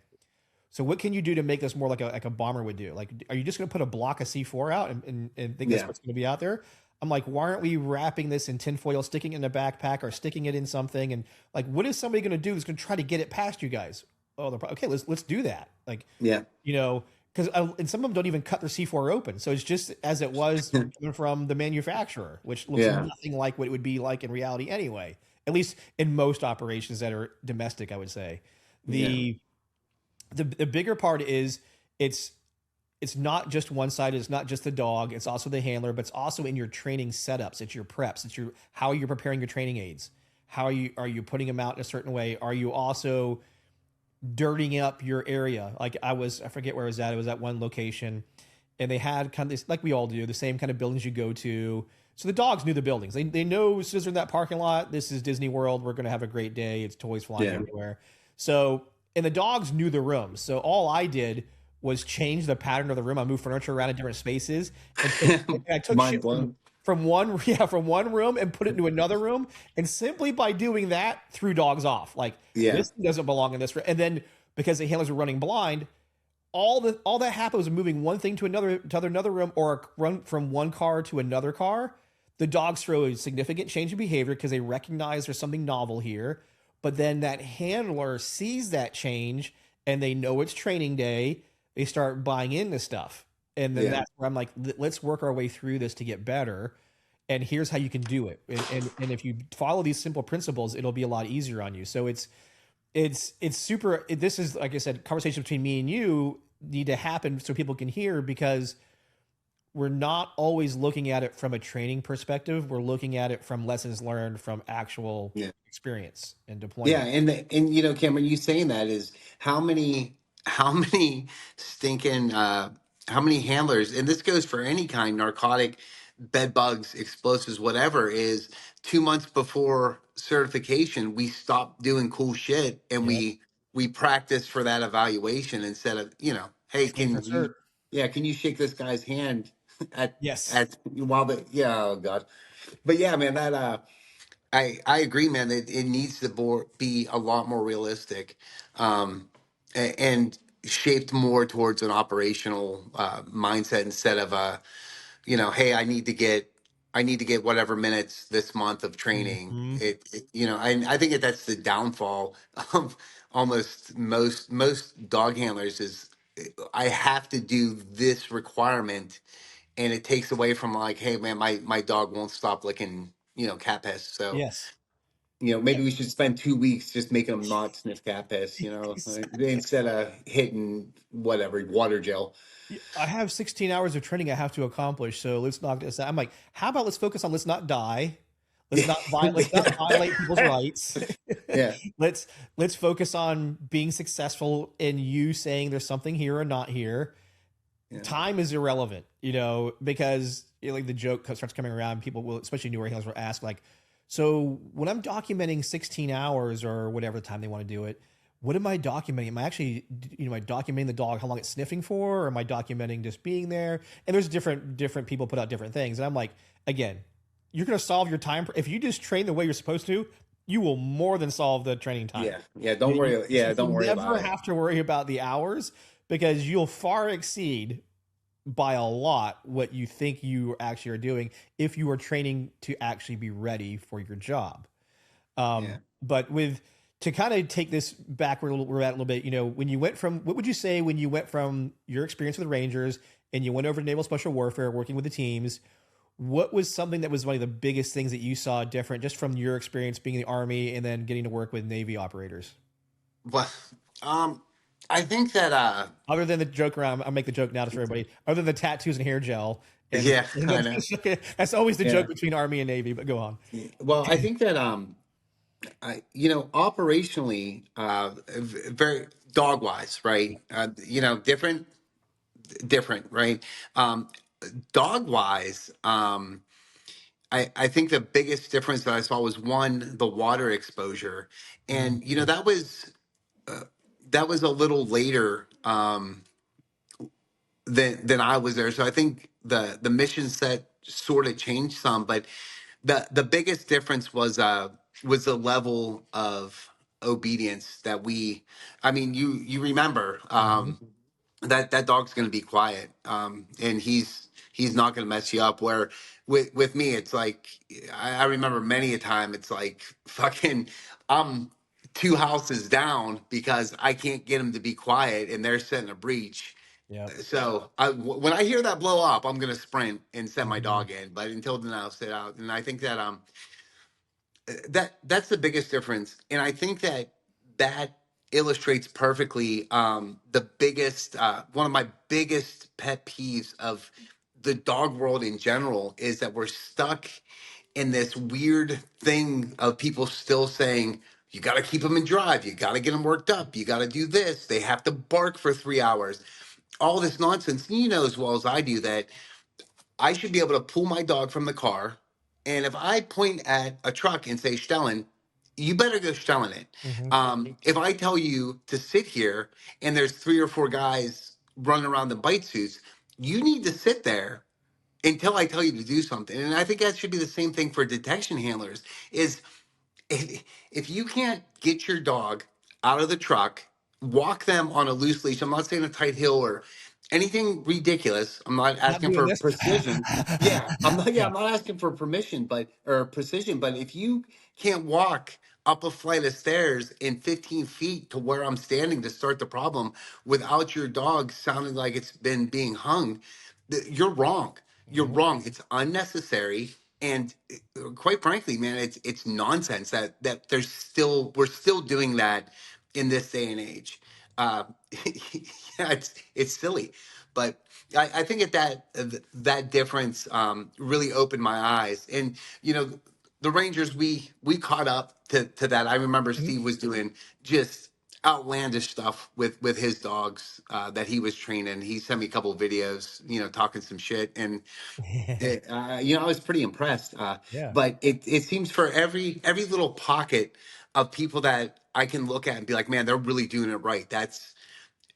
so what can you do to make this more like a bomber would do? Like, are you just going to put a block of C4 out and think that's Yeah. what's going to be out there? I'm like, why aren't we wrapping this in tinfoil, sticking it in a backpack, or sticking it in something? And like, what is somebody going to do that's going to try to get it past you guys? Oh, okay, let's do that. Like, Yeah. because and some of them don't even cut their C4 open, so it's just as it was coming from the manufacturer, which looks Yeah. nothing like what it would be like in reality anyway. At least in most operations that are domestic, I would say. Yeah. The bigger part is it's not just one side. It's not just the dog. It's also the handler, but it's also in your training setups. It's your preps. It's your how you're preparing your training aids. How are you putting them out in a certain way? Are you also dirtying up your area? Like I forget where I was at. It was at one location, and they had kind of this, like we all do, the same kind of buildings you go to. So the dogs knew the buildings. They know, as soon as they're in that parking lot, this is Disney World. We're going to have a great day. It's toys flying Yeah. everywhere. So, and the dogs knew the rooms. So all I did was change the pattern of the room. I moved furniture around in different spaces, and I took Mind shit blown. from one from one room and put it into another room. And simply by doing that, threw dogs off. Like, Yeah. this doesn't belong in this room. And then because the handlers were running blind, all that happened was moving one thing to another room, or run from one car to another car. The dogs throw a significant change in behavior because they recognize there's something novel here. But then that handler sees that change, and they know it's training day. They start buying into stuff. And then Yeah. that's where I'm like, let's work our way through this to get better. And here's how you can do it. And if you follow these simple principles, it'll be a lot easier on you. So it's super, this is, like I said, conversation between me and you. need to happen so people can hear, because we're not always looking at it from a training perspective. We're looking at it from lessons learned from actual Yeah. experience and Yeah, deployment. and Cameron, you saying that is how many stinking how many handlers, and this goes for any kind, narcotic, bed bugs, explosives, whatever, is 2 months before certification, we stop doing cool shit and Yep. we practice for that evaluation instead of, hey, Train for can you cert. can you shake this guy's hand at Yes. at while the oh God. But yeah, man, that I agree, man. It needs to be a lot more realistic, and shaped more towards an operational mindset instead of hey, I need to get whatever minutes this month of training. Hmm. And I think that's the downfall of almost most dog handlers is I have to do this requirement, and it takes away from like, hey, man, my dog won't stop licking cat piss, so. Yes. Yeah. Maybe we should spend 2 weeks just making them not sniff cat piss, instead of hitting whatever water gel. I have 16 hours of training I have to accomplish, so let's knock this out. I'm like, how about let's focus on let's not die. Let's not violate people's rights. Yeah, let's focus on being successful in you saying there's something here or not here. yeah, Time is irrelevant, because like the joke starts coming around. People will, especially newer handlers, will ask like, so when I'm documenting 16 hours or whatever time they want to do it, what am I documenting? Am I actually, am I documenting the dog, how long it's sniffing for? Or am I documenting just being there? And there's different people put out different things. And I'm like, again, you're going to solve your time. If you just train the way you're supposed to, you will more than solve the training time. yeah. Don't worry. Yeah, don't You'll worry never about it. have to worry about the hours, because you'll far exceed by a lot what you think you actually are doing if you are training to actually be ready for your job. Yeah. But with to kind of take this back where we're at a little bit, when you went from, what would you say when you went from your experience with the Rangers and you went over to Naval Special Warfare, working with the teams? What was something that was one of the biggest things that you saw different just from your experience being in the Army and then getting to work with Navy operators? But I think that Other than the joke around, I'll make the joke now just for everybody. Other than the tattoos and hair gel, and, yeah, and I know. that's always the Yeah. joke between Army and Navy. But go on. Well, I think that operationally, very dog wise, right? Different, right? Um, Dog wise, I think the biggest difference that I saw was one, the water exposure, and Mhm. uh, that was a little later than I was there. So I think the mission set sort of changed some, but the biggest difference was the level of obedience that we. I mean, you remember. Mhm. That dog's going to be quiet, and he's not going to mess you up. Where with me, it's like I remember many a time. It's like fucking I'm two houses down because I can't get him to be quiet, and they're setting a breach. Yep. So when I hear that blow up, I'm going to sprint and set my Mhm. dog in. But until then, I'll sit out. And I think that that's the biggest difference, and I think that illustrates perfectly the biggest one of my biggest pet peeves of the dog world in general is that we're stuck in this weird thing of people still saying you got to keep them in drive, you got to get them worked up, you got to do this, they have to bark for 3 hours, all this nonsense. You know as well as I do that I should be able to pull my dog from the car. And if I point at a truck and say, Stellen, you better go Stellen it. Mhm. If I tell you to sit here and there's three or four guys running around in bite suits, you need to sit there until I tell you to do something. And I think that should be the same thing for detection handlers is if you can't get your dog out of the truck, walk them on a loose leash. I'm not saying a tight hill or anything ridiculous. I'm not Not asking doing for this. precision. Yeah, I'm not. Yeah, Yeah. I'm not asking for permission, but or precision. But if you can't walk up a flight of stairs in 15 feet to where I'm standing to start the problem without your dog sounding like it's been being hung, you're wrong. You're Mhm. wrong. It's unnecessary. And quite frankly, man, it's nonsense that we're still doing that in this day and age. uh, yeah, it's silly, but I think that difference really opened my eyes. And the Rangers, we caught up to that. I remember Steve was doing just outlandish stuff with his dogs that he was training. He sent me a couple of videos, talking some shit, and I was pretty impressed. Yeah. But it seems for every little pocket of people that I can look at and be like, man, they're really doing it right. That's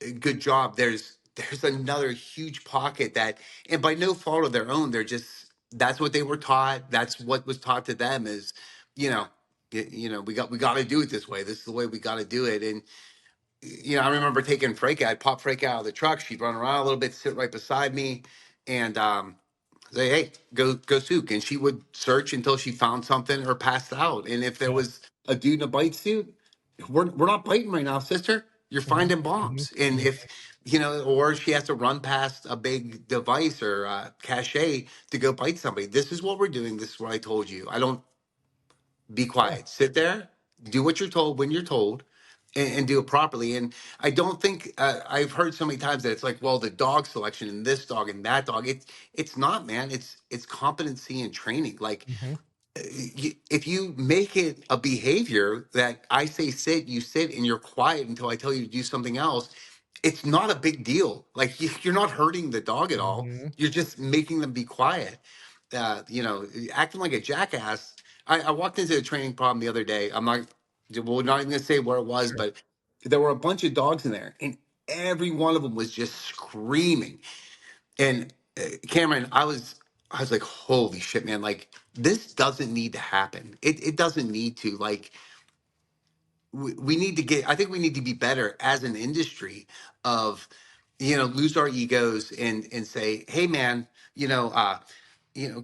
a good job. There's another huge pocket that, and by no fault of their own, they're just that's what they were taught. That's what was taught to them is, you know, we got to do it this way. This is the way we got to do it. And I remember taking Frank. I'd pop Frank out of the truck. She'd run around a little bit, sit right beside me, and say, "Hey, go sook," and she would search until she found something or passed out. And if there Yeah. was a dude in a bite suit, we're not biting right now, sister. You're Hmm. finding Hmm. bombs. And Hmm. if or she has to run past a big device or cache to go bite somebody. This is what we're doing. This is what I told you. I don't be Yeah. quiet. Sit there, do what you're told when you're told, and do it properly. And I don't think I've heard so many times that it's like, well, the dog selection and this dog and that dog. It's not, man. It's competency and training. Like Hmm. if you make it a behavior that I say sit, you sit and you're quiet until I tell you to do something else. It's not a big deal. Like you're not hurting the dog at all. Hmm. You're just making them be quiet. Acting like a jackass. I walked into a training problem the other day. We're not even gonna say where it was, Sure. but there were a bunch of dogs in there, and every one of them was just screaming. And Cameron, I was like, holy shit, man! Like this doesn't need to happen. It doesn't need to. Like we need to get. I think we need to be better as an industry of, lose our egos and say, hey, man,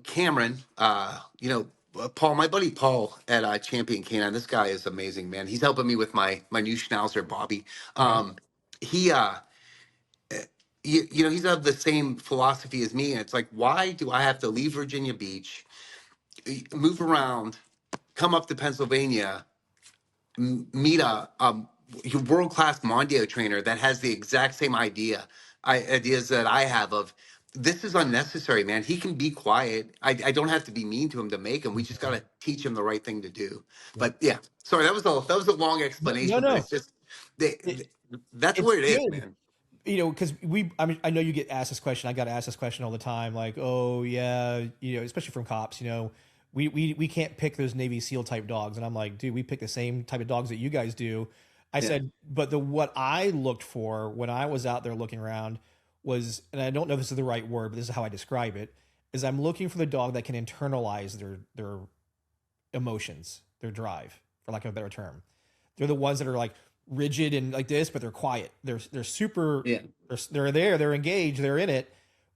Cameron, Paul, my buddy Paul at Champion Canine, this guy is amazing, man. He's helping me with my new schnauzer, Bobby. Okay. He, he's of the same philosophy as me, and it's like, why do I have to leave Virginia Beach, move around, come up to Pennsylvania, meet a world class Mondio trainer that has the exact same ideas that I have of this is unnecessary, man. He can be quiet. I don't have to be mean to him to make him. We just got Mhm. to teach him the right thing to do. Yep. But yeah, sorry, that was a long No, no, explanation, but no. it's just they, It, that's it's what it is, good. man. Because I mean, I know you get asked this question. I got asked this question all the time. Like, oh yeah, especially from cops. We can't pick those Navy SEAL type dogs, and I'm like, dude, we pick the same type of dogs that you guys do. I Yeah, said, but what I looked for when I was out there looking around was, and I don't know if this is the right word, but this is how I describe it, is I'm looking for the dog that can internalize their emotions, their drive, for lack of a better term. They're the ones that are like rigid and like this, but they're quiet. They're super. yeah, They're there. They're engaged. They're in it,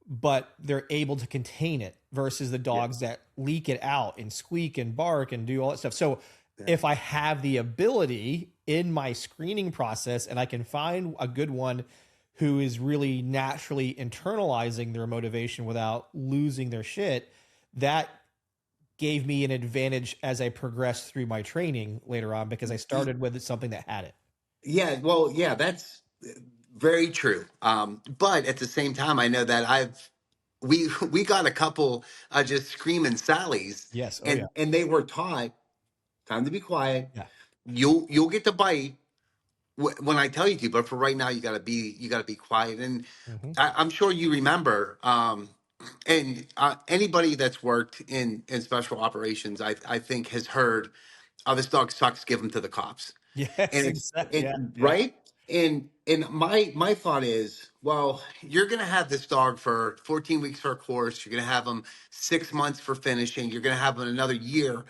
but they're able to contain it. Versus the yeah, dogs that leak it out and squeak and bark and do all that stuff. So yeah. if I have the ability in my screening process and I can find a good one who is really naturally internalizing their motivation without losing their shit, that gave me an advantage as I progressed through my training later on because I started with something that had it. Yeah, well, yeah, that's very true. But at the same time, I know that we got a couple just screaming Sallies, Yes. Oh yeah. and they were taught time to be quiet. Yeah. You'll get the bite when I tell you to, but for right now, you gotta be quiet. And Hmm. I'm sure you remember. And anybody that's worked in special operations, I think has heard, "Oh, this dog sucks. Give him to the cops." Yes. And it's Exactly. it Yeah. Yeah. right. And my thought is, well, you're gonna have this dog for 14 weeks for a course. You're gonna have him 6 months for finishing. You're gonna have him another year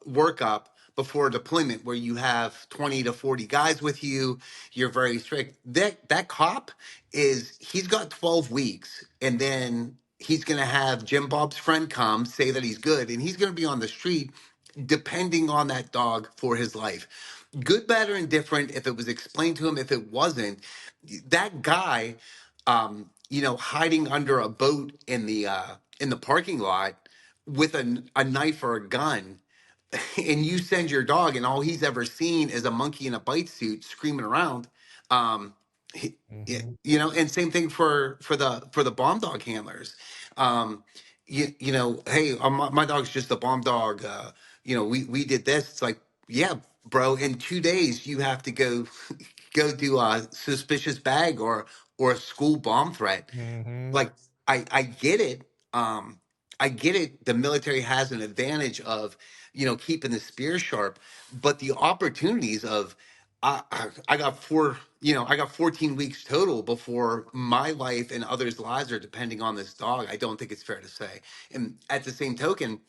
workup before deployment, where you have 20 to 40 guys with you. You're very strict. That cop he's got 12 weeks, and then he's gonna have Jim Bob's friend come say that he's good, and he's gonna be on the street depending on that dog for his life. Good, bad, or indifferent, if it was explained to him, if it wasn't, that guy, hiding under a boat in the parking lot with a knife or a gun, and you send your dog, and all he's ever seen is a monkey in a bite suit screaming around. Um, he- Mm-hmm. you know, and same thing for the bomb dog handlers. Um, you know, hey, my dog's just a bomb dog. You know, we did this. It's like, yeah, bro. In 2 days, you have to go do a suspicious bag or a school bomb threat. Mm-hmm. Like, I get it. um I get it, the military has an advantage of, you know, keeping the spear sharp, but the opportunities of, I got I got 14 weeks total before my life and others' lives are depending on this dog. I don't think it's fair to say. And at the same token,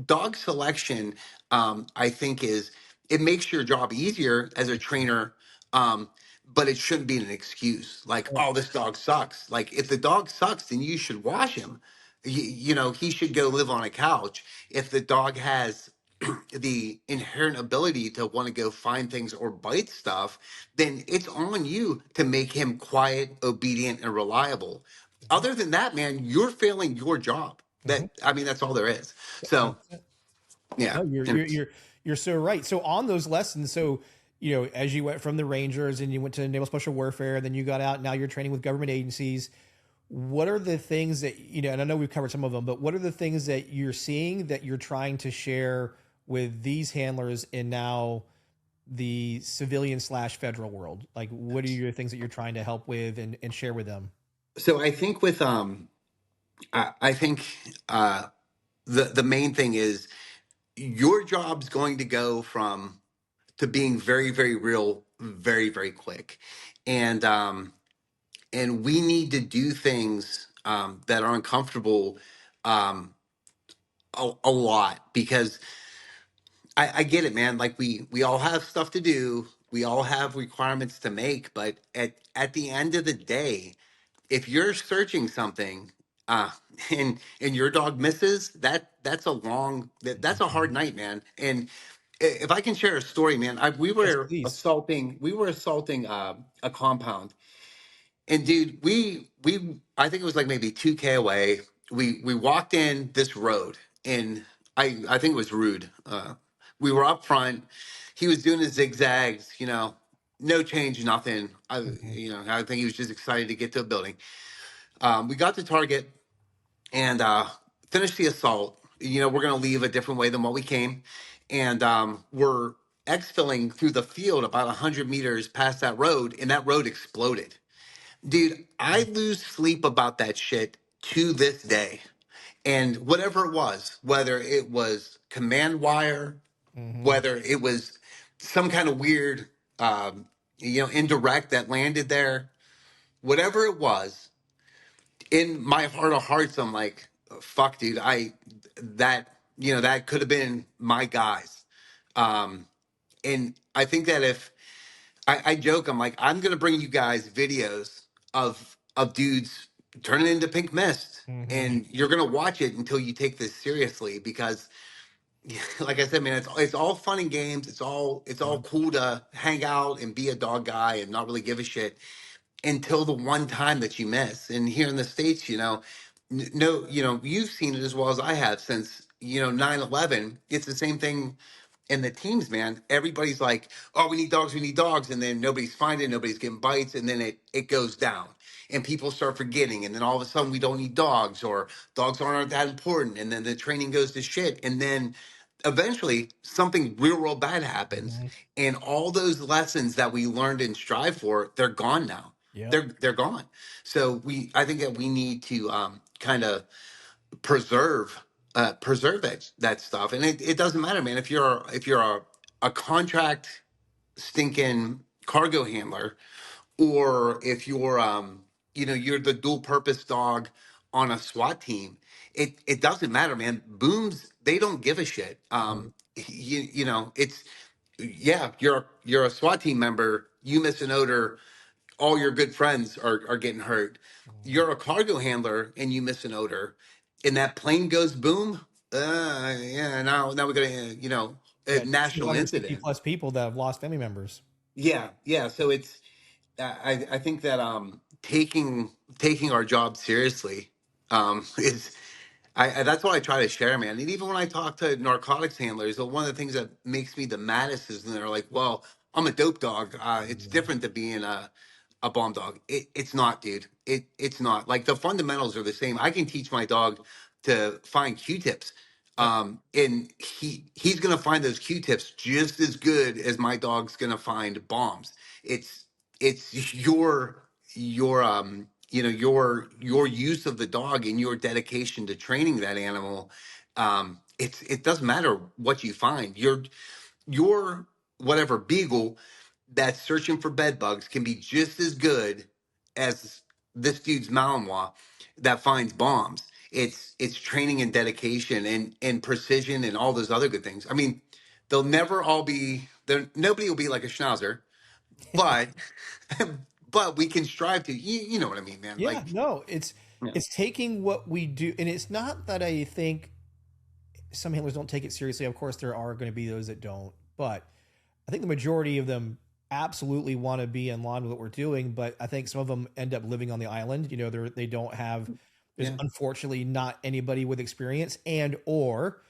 dog selection, I think is, it makes your job easier as a trainer, um, but it shouldn't be an excuse. Like, Well, oh, this dog sucks. Like, if the dog sucks, then you should wash him. You know, he should go live on a couch. If the dog has the inherent ability to want to go find things or bite stuff, then it's on you to make him quiet, obedient, and reliable. Other than that, man, you're failing your job. mm-hmm. That, I mean, that's all there is. So 100%. yeah. No, you're so right. So on those lessons, so as you went from the Rangers and you went to Naval Special Warfare, then you got out. Now you're training with government agencies. What are the things that And I know we've covered some of them, but what are the things that you're seeing that you're trying to share with these handlers in now the civilian slash federal world? Like, what are your things that you're trying to help with and share with them? So I think with I think the main thing is your job's going to go from to being very, very real, very, very quick. And and we need to do things that are uncomfortable, um a lot, because I get it, man. Like, we all have stuff to do, we all have requirements to make, but at the end of the day, if you're searching something, uh and your dog misses, that's a hard night, man. And if I can share a story, man, we Yes, were please. assaulting a compound. And dude, we I think it was like maybe 2K away. We walked in this road, and I think it was Rude. We were up front. He was doing his zigzags, you know, no change, nothing. Hmm. I think he was just excited to get to a building. We got to target and finished the assault. You know, we're gonna leave a different way than what we came, and we're exfilling through the field about 100 meters past that road, and that road exploded. Dude, I lose sleep about that shit to this day. And whatever it was, whether it was command wire, Hmm. whether it was some kind of weird, indirect that landed there, whatever it was, in my heart of hearts, I'm like, fuck, dude, that could have been my guys. Um, and I think that if I joke, I'm like, I'm gonna bring you guys videos of dudes turning into pink mist, Hmm. and you're gonna watch it until you take this seriously, because, like I said, man, it's all fun and games. It's all cool to hang out and be a dog guy and not really give a shit until the one time that you miss. And here in the States, no, you've seen it as well as I have since, 9/11. It's the same thing in the teams, man. Everybody's like, oh, we need dogs, we need dogs. And then nobody's finding, nobody's getting bites. And then it goes down and people start forgetting. And then all of a sudden we don't need dogs, or dogs aren't that important. And then the training goes to shit. And then eventually something real bad happens. Hmm. And all those lessons that we learned and strive for, they're gone now. Yep. They're gone. So I think that we need to kind of preserve that stuff. And it doesn't matter, man, if you're a contract stinking cargo handler, or if you're you're the dual purpose dog on a SWAT team. It doesn't matter, man. Booms, they don't give a shit. It's, yeah, you're a SWAT team member, you miss an odor, all your good friends are getting hurt. Mhm. You're a cargo handler and you miss an odor, and that plane goes boom. Yeah, now we're gonna, a Yeah, national 250 incident. plus people that have lost family members. Yeah, yeah. So it's, I think that taking our job seriously is, that's what I try to share, man. And even when I talk to narcotics handlers, one of the things that makes me the maddest is when they're like, "Well, I'm a dope dog. It's Mhm. different than being a bomb dog. It's not, dude. It's not. Like the fundamentals are the same. I can teach my dog to find Q-tips. Yep. And he's gonna find those Q-tips just as good as my dog's gonna find bombs. It's your use of the dog and your dedication to training that animal. It doesn't matter what you find. Your whatever beagle that's searching for bed bugs can be just as good as this dude's Malinois that finds bombs. It's training and dedication and precision and all those other good things. I mean, they'll never all be there. Nobody will be like a Schnauzer, but but we can strive to. You know what I mean, man? Yeah, Like, no, yeah, it's taking what we do, and it's not that I think some handlers don't take it seriously. Of course, there are going to be those that don't, but I think the majority of them absolutely want to be in line with what we're doing. But I think some of them end up living on the island. You know, they don't have. There's yeah, unfortunately not anybody with experience, and or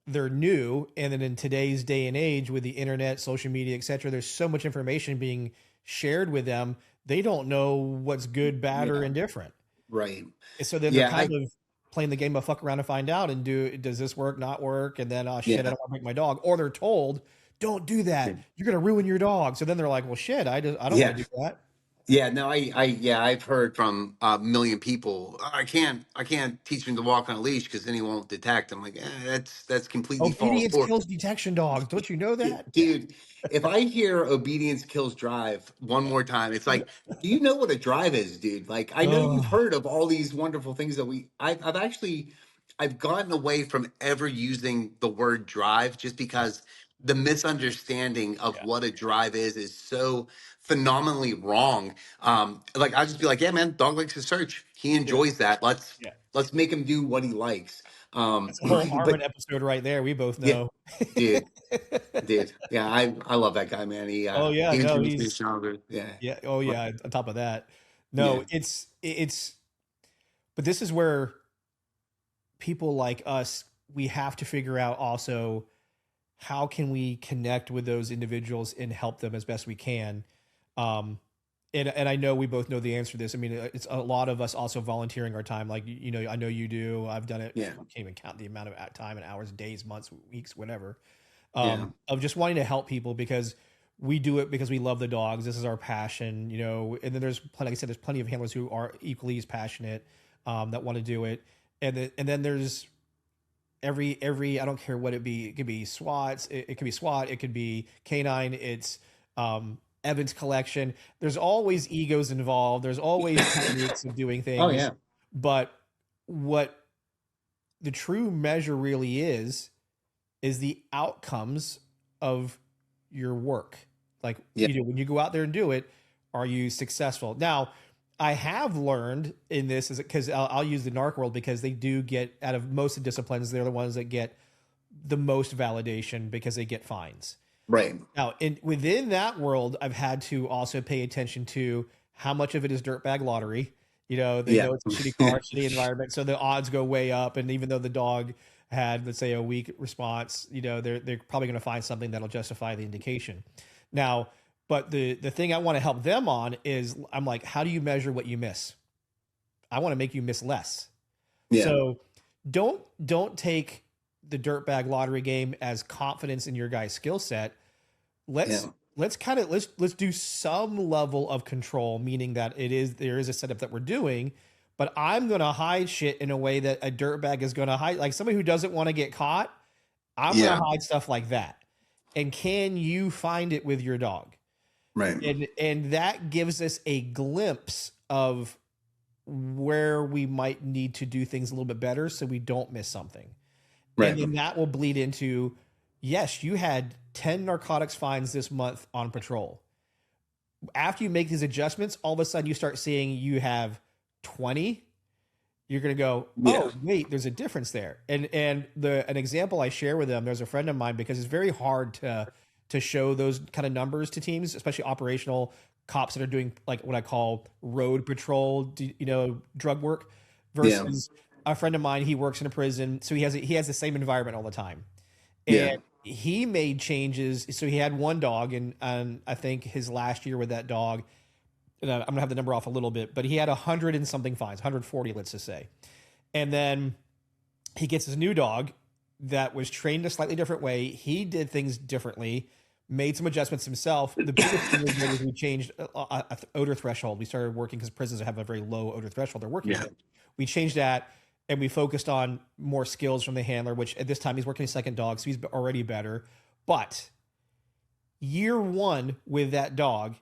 they're new. And then in today's day and age, with the internet, social media, etc., there's so much information being shared with them. They don't know what's good, bad, or yeah, indifferent. right. And so then they're Yeah, kind of playing the game of fuck around and find out and does this work, not work? And then, oh shit, I yeah. don't want to break my dog. Or they're told, don't do that. You're gonna ruin your dog. So then they're like, well shit, I don't want Yeah. to do that. Yeah, no, yeah, I've heard from a million people. I can't teach him to walk on a leash because then he won't detect. I'm like, that's completely false. Obedience kills detection dogs. Don't you know that? Dude, if I hear obedience kills drive one more time, it's like, do you know what a drive is, dude? Like, I know you've Oh heard of all these wonderful things that I've actually, I've gotten away from ever using the word drive just because the misunderstanding of yeah, what a drive is so phenomenally wrong. Like, I'll just be like, yeah, man, dog likes to search. He yeah, enjoys that. yeah. Let's make him do what he likes. That's a whole But Marvin episode right there. We both yeah, know. dude. Dude, yeah, I love that guy, man. Oh yeah, He no, introduced me to he's Schnauzer. Yeah, yeah. Oh but yeah. On top of that, yeah, no, it's. But this is where people like us, we have to figure out also how can we connect with those individuals and help them as best we can. Um, and I know we both know the answer to this. I mean, it's a lot of us also volunteering our time. Like, you know, I know you do. I've done it. yeah, I can't even count the amount of time and hours, days, months, weeks, whatever, yeah, of just wanting to help people because we do it because we love the dogs. This is our passion, you know. And then there's plenty, like I said, there's plenty of handlers who are equally as passionate, that want to do it. And then there's every I don't care what it be. It could be SWATs. It could be SWAT. It could be canine. It's Evans collection. There's always egos involved. There's always techniques of doing oh things. yeah, But what the true measure really is the outcomes of your work. Like, yeah, you know, when you go out there and do it, are you successful? Now, I have learned in this is because I'll use the narc world because they do get out of most of the disciplines, they're the ones that get the most validation because they get fines. right, Now, within that world, I've had to also pay attention to how much of it is dirtbag lottery. You know, they yeah, know it's a shitty car, shitty environment, so the odds go way up. And even though the dog had, let's say, a weak response, you know, they're probably going to find something that'll justify the indication. Now, but the thing I want to help them on is I'm like, how do you measure what you miss? I want to make you miss less. yeah, So don't take the dirtbag lottery game as confidence in your guy's skill set. yeah, Let's kind of let's do some level of control, meaning that there is a setup that we're doing, but I'm gonna hide shit in a way that a dirtbag is gonna hide. Like somebody who doesn't want to get caught, I'm gonna yeah, hide stuff like that. And can you find it with your dog? right, And that gives us a glimpse of where we might need to do things a little bit better so we don't miss something. And right, then that will bleed into, yes, you had 10 narcotics fines this month on patrol. After you make these adjustments, all of a sudden you start seeing you have 20. You're going to go, yeah, oh, wait, there's a difference there. And an example I share with them, there's a friend of mine because it's very hard to show those kind of numbers to teams, especially operational cops that are doing like what I call road patrol, you know, drug work yeah, versus a friend of mine. He works in a prison, so he has the same environment all the time, yeah, and he made changes. So he had one dog, and I think his last year with that dog, and I'm gonna have the number off a little bit, but he had 100 and something fines, 140, let's just say. And then he gets his new dog that was trained a slightly different way. He did things differently, made some adjustments himself. The biggest thing we did is we changed odor threshold. We started working because prisons have a very low odor threshold they're working with. We changed that, and we focused on more skills from the handler, which at this time he's working a second dog, so he's already better. But year one with that dog,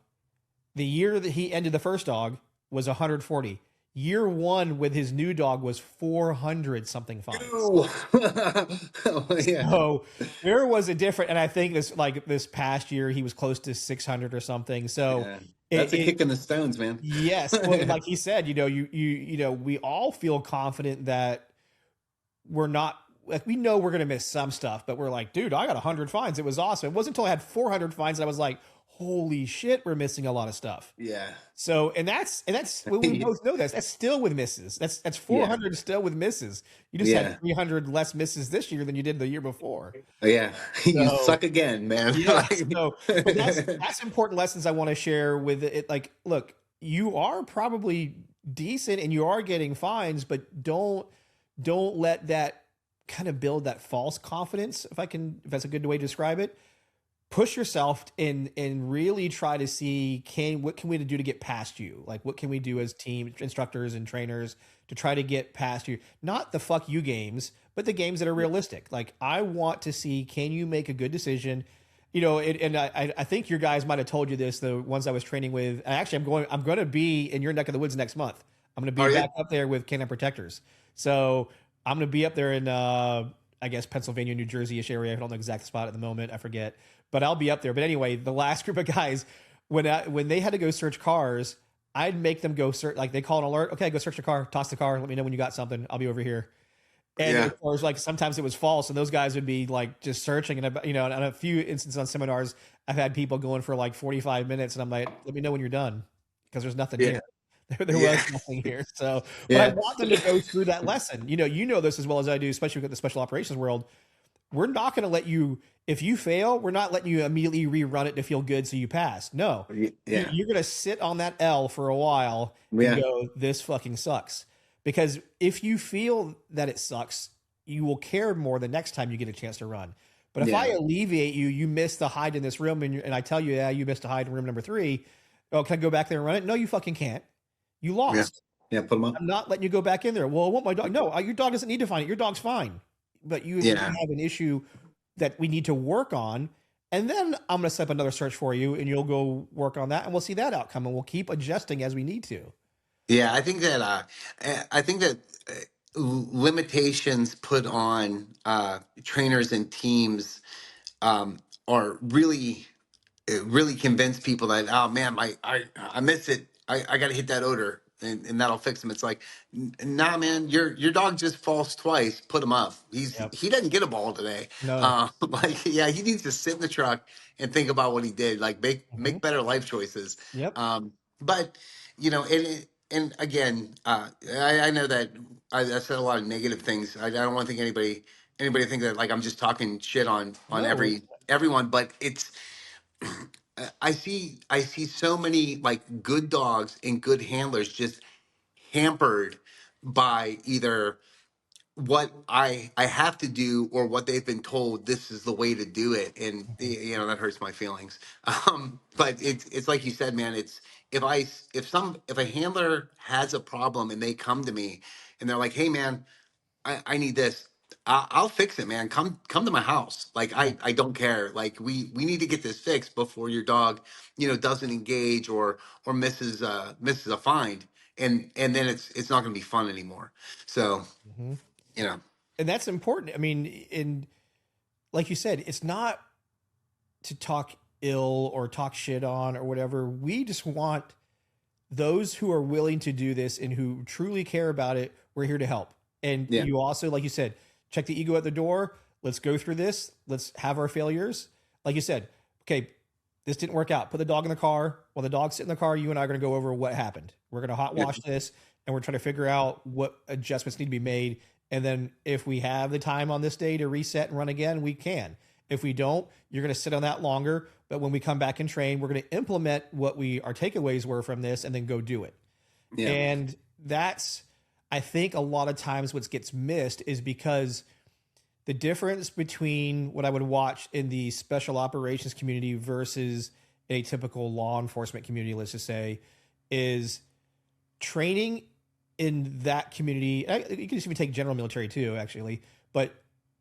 the year that he ended the first dog was 140. Year one with his new dog was 400 something fines. Oh, yeah. So there was a different, and I think this past year he was close to 600 or something. So Yeah. That's a kick in the stones, man. Yes, well, like he said, we all feel confident that we're not, like, we know we're going to miss some stuff, but we're like, dude, I got 100 fines. It was awesome. It wasn't until I had 400 fines that I was like, holy shit, we're missing a lot of stuff. Yeah. So, and that's we both know that's still with misses. That's 400 still with misses. You just had 300 less misses this year than you did the year before. Yeah. You suck again, man. Yeah. So, but that's important lessons I want to share with it. Like, look, you are probably decent and you are getting fines, but don't let that kind of build that false confidence, if that's a good way to describe it. Push yourself and really try to see what can we do to get past you? Like, what can we do as team instructors and trainers to try to get past you? Not the fuck you games, but the games that are realistic. Like, I want to see, can you make a good decision? And I think your guys might have told you this, the ones I was training with. And actually, I'm going to be in your neck of the woods next month. I'm going to be back up there with Canine Protectors. So I'm going to be up there in, I guess, Pennsylvania, New Jersey-ish area. I don't know the exact spot at the moment. I forget. But I'll be up there. But anyway, the last group of guys, when they had to go search cars, I'd make them go search. Like, they call an alert. Okay, go search the car. Toss the car. Let me know when you got something. I'll be over here. And of course, like, sometimes it was false, and those guys would be like just searching. And on a few instances on seminars, I've had people going for like 45 minutes, and I'm like, let me know when you're done, because there's nothing here. There was nothing here. So, but I want them to go through that lesson. You know this as well as I do, especially with the special operations world. We're not going to let you, if you fail, we're not letting you immediately rerun it to feel good so you pass. No. You're going to sit on that L for a while and go, this fucking sucks. Because if you feel that it sucks, you will care more the next time you get a chance to run. But if I alleviate you missed the hide in this room, and I tell you, you missed a hide in room number 3. Oh, can I go back there and run it? No, you fucking can't. You lost. Yeah, put them up. I'm not letting you go back in there. Well, I want my dog. No, your dog doesn't need to find it. Your dog's fine. But you have an issue that we need to work on. And then I'm going to set up another search for you, and you'll go work on that, and we'll see that outcome, and we'll keep adjusting as we need to. Yeah, I think that limitations put on trainers and teams are really, it really convince people that, oh man, I missed it. I got to hit that odor, and that'll fix them. It's like, nah, man, your dog just falls twice. Put him up. He doesn't get a ball today. No. He needs to sit in the truck and think about what he did. Like, make better life choices. Yep. But and again, I know that I said a lot of negative things. I don't want to think anybody think that, like, I'm just talking shit on everyone, but it's. I see so many, like, good dogs and good handlers just hampered by either what I have to do or what they've been told this is the way to do it, and that hurts my feelings. But it's like you said, man. It's if a handler has a problem and they come to me and they're like, hey man, I need this. I'll fix it, man. Come to my house. Like, I don't care. Like, we need to get this fixed before your dog, doesn't engage or misses a find, and then it's not going to be fun anymore. So, and that's important. I mean, like you said, it's not to talk ill or talk shit on or whatever. We just want those who are willing to do this and who truly care about it. We're here to help. And you also, like you said, check the ego at the door. Let's go through this. Let's have our failures. Like you said, okay, this didn't work out. Put the dog in the car. While the dog's sitting in the car, you and I are going to go over what happened. We're going to hot wash this, and we're trying to figure out what adjustments need to be made. And then if we have the time on this day to reset and run again, we can. If we don't, you're going to sit on that longer. But when we come back and train, we're going to implement what our takeaways were from this and then go do it. Yeah. And that's, I think, a lot of times what gets missed is because the difference between what I would watch in the special operations community versus a typical law enforcement community, let's just say, is training in that community. You can just even take general military too, actually. But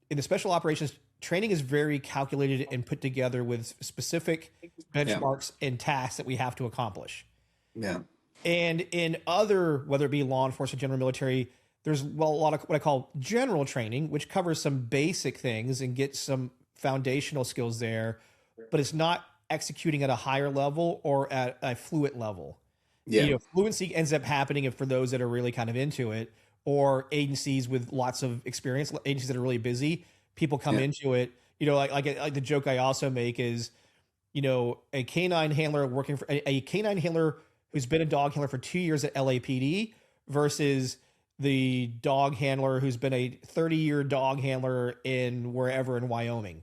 in the special operations, training is very calculated and put together with specific benchmarks and tasks that we have to accomplish. Yeah. And in other, whether it be law enforcement, general military, there's a lot of what I call general training, which covers some basic things and gets some foundational skills there, but it's not executing at a higher level or at a fluent level. Yeah. Fluency ends up happening for those that are really kind of into it, or agencies with lots of experience, agencies that are really busy. People come into it. Like the joke I also make is, a canine handler working for a canine handler who's been a dog handler for 2 years at LAPD versus the dog handler who's been a 30-year dog handler in wherever in Wyoming.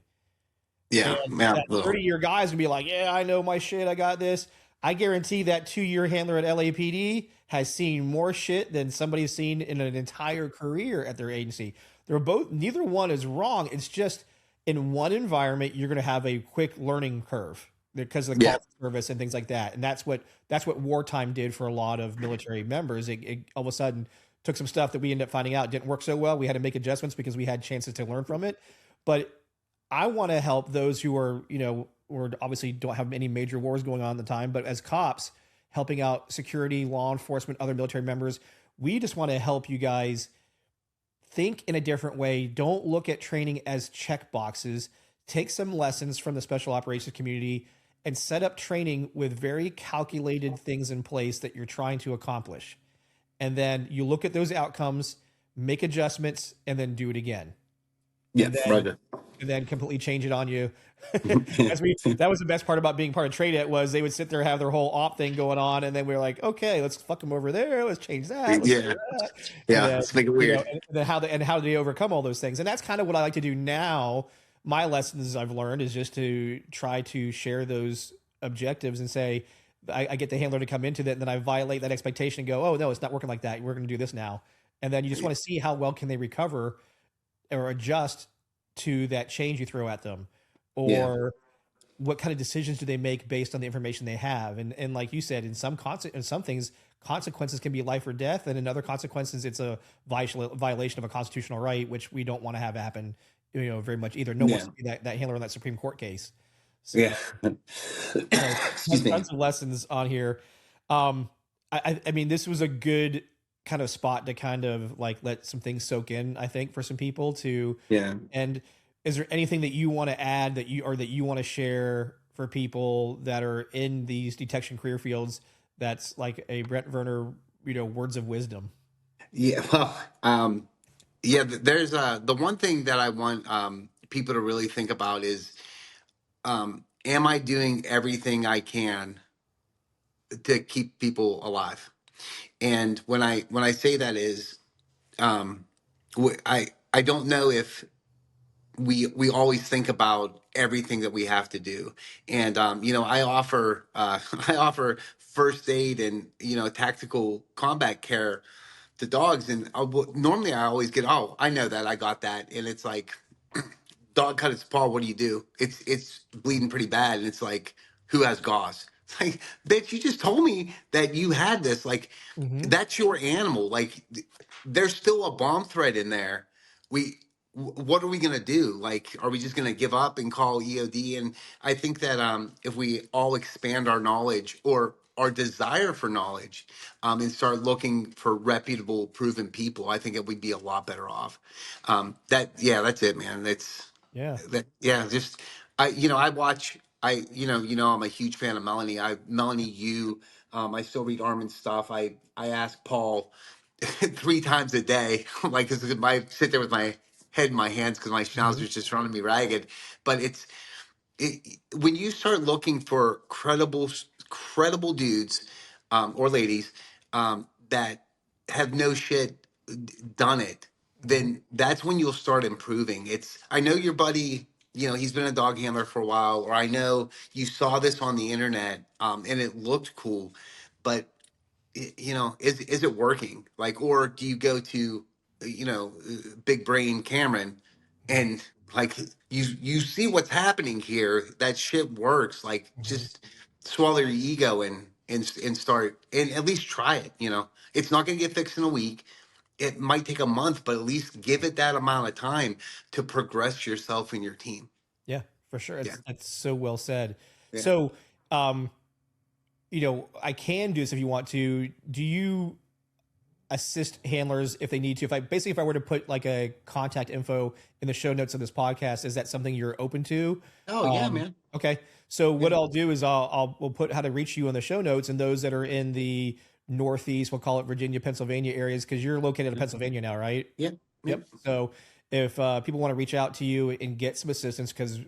Yeah. And Yeah. that 30-year guy is gonna be like, yeah, I know my shit. I got this. I guarantee that 2-year handler at LAPD has seen more shit than somebody's seen in an entire career at their agency. Neither one is wrong. It's just in one environment, you're going to have a quick learning curve because of the call service and things like that. And that's what wartime did for a lot of military members. It all of a sudden took some stuff that we ended up finding out didn't work so well. We had to make adjustments because we had chances to learn from it. But I want to help those who are, or obviously don't have any major wars going on at the time, but as cops helping out security, law enforcement, other military members, we just want to help you guys think in a different way. Don't look at training as check boxes. Take some lessons from the special operations community and set up training with very calculated things in place that you're trying to accomplish. And then you look at those outcomes, make adjustments, and then do it again. Yeah, and then completely change it on you. That was the best part about being part of Trade It was they would sit there, have their whole op thing going on, and then we were like, okay, let's fuck them over there. Let's change that. Let's do that. Let's make it weird. And then how do they overcome all those things? And that's kind of what I like to do now. My lessons I've learned is just to try to share those objectives and say, I get the handler to come into that, and then I violate that expectation and go, oh no, it's not working like that. We're going to do this now. And then you just want to see how well can they recover or adjust to that change you throw at them, or what kind of decisions do they make based on the information they have. And like you said, in some things, consequences can be life or death, and in other consequences, it's a violation of a constitutional right, which we don't want to have happen, very much either. No one wants to be that handler in that Supreme Court case. So, tons of lessons on here. I mean, this was a good kind of spot to kind of like let some things soak in, I think, for some people to. And is there anything that you want to add that you want to share for people that are in these detection career fields that's like a Brent Verner, words of wisdom? Yeah, well, there's the one thing that I want people to really think about is, am I doing everything I can to keep people alive? And when I say that is, I don't know if we always think about everything that we have to do. And I offer I offer first aid and tactical combat care to dogs, and normally I always get, oh, I know that, I got that, and it's like, dog cut its paw, what do you do? It's bleeding pretty bad, and it's like, who has gauze? It's like, bitch, you just told me that you had this. Like, that's your animal. Like, there's still a bomb threat in there. What are we gonna do? Like, are we just gonna give up and call EOD? And I think that if we all expand our knowledge or our desire for knowledge, and start looking for reputable, proven people, I think it would be a lot better off. That's it, man. Just I watch. I'm a huge fan of Melanie. I still read Armin's stuff. I ask Paul 3 times a day, like, because I sit there with my head in my hands because my schnauzer's just running me ragged. But when you start looking for credible dudes, or ladies, that have no shit done it, then that's when you'll start improving. I know your buddy he's been a dog handler for a while, or I know you saw this on the internet, and it looked cool, but is it working? Like, or do you go to, big brain Cameron, and like you see what's happening here? That shit works. Like, Mhm. just swallow your ego and start and at least try it. It's not going to get fixed in a week. It might take a month, but at least give it that amount of time to progress yourself and your team. Yeah, for sure. Yeah, That's so well said. yeah. So, um, I can do this if you want to. Do you assist handlers if they need to? If I were to put like a contact info in the show notes of this podcast, is that something you're open to? Oh yeah, man. Okay. So Yeah. what I'll do is we'll put how to reach you in the show notes, and those that are in the Northeast, we'll call it Virginia, Pennsylvania areas, because you're located in Pennsylvania now, right? Yeah. Yeah. Yep. So if people want to reach out to you and get some assistance, because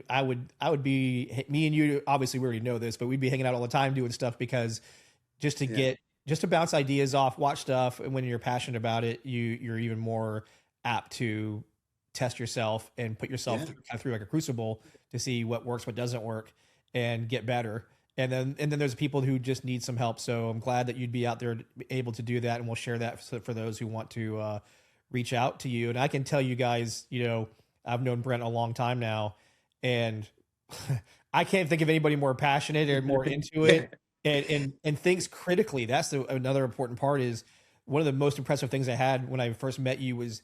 I would be, me and you, obviously we already know this, but we'd be hanging out all the time doing stuff, because Yeah. just to bounce ideas off, watch stuff, and when you're passionate about it, you're even more apt to test yourself and put yourself Yeah. kind of through like a crucible to see what works, what doesn't work, and get better. And then there's people who just need some help. So I'm glad that you'd be out there able to do that, and we'll share that for those who want to reach out to you. And I can tell you guys, I've known Brent a long time now, and I can't think of anybody more passionate or more into it, and thinks critically. That's another important part. Is one of the most impressive things I had when I first met you was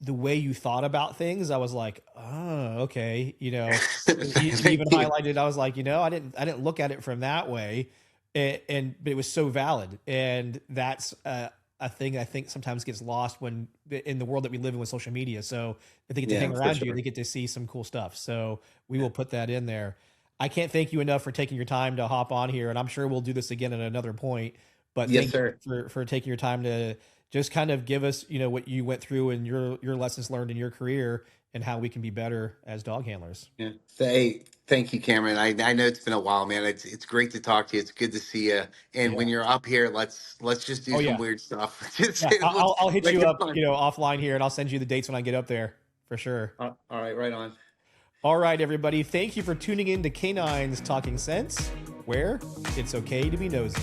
the way you thought about things. I was like, oh, okay. You even Thank you. highlighted, I was like, I didn't look at it from that way. But it was so valid. And that's a thing I think sometimes gets lost when in the world that we live in with social media. So if they get to Yeah, hang for around you, sure. they get to see some cool stuff. So we will put that in there. I can't thank you enough for taking your time to hop on here. And I'm sure we'll do this again at another point, but Yes, thank you sir. for taking your time to just kind of give us, what you went through and your lessons learned in your career, and how we can be better as dog handlers. Yeah. Thank you, Cameron. I know it's been a while, man. It's great to talk to you. It's good to see you. And Yeah. when you're up here, let's just do Oh some yeah. weird stuff. Just Yeah. I'll hit make you it up, fun. offline here, and I'll send you the dates when I get up there for sure. All right, right on. All right, everybody. Thank you for tuning in to Canines Talking Sense, where it's okay to be nosy.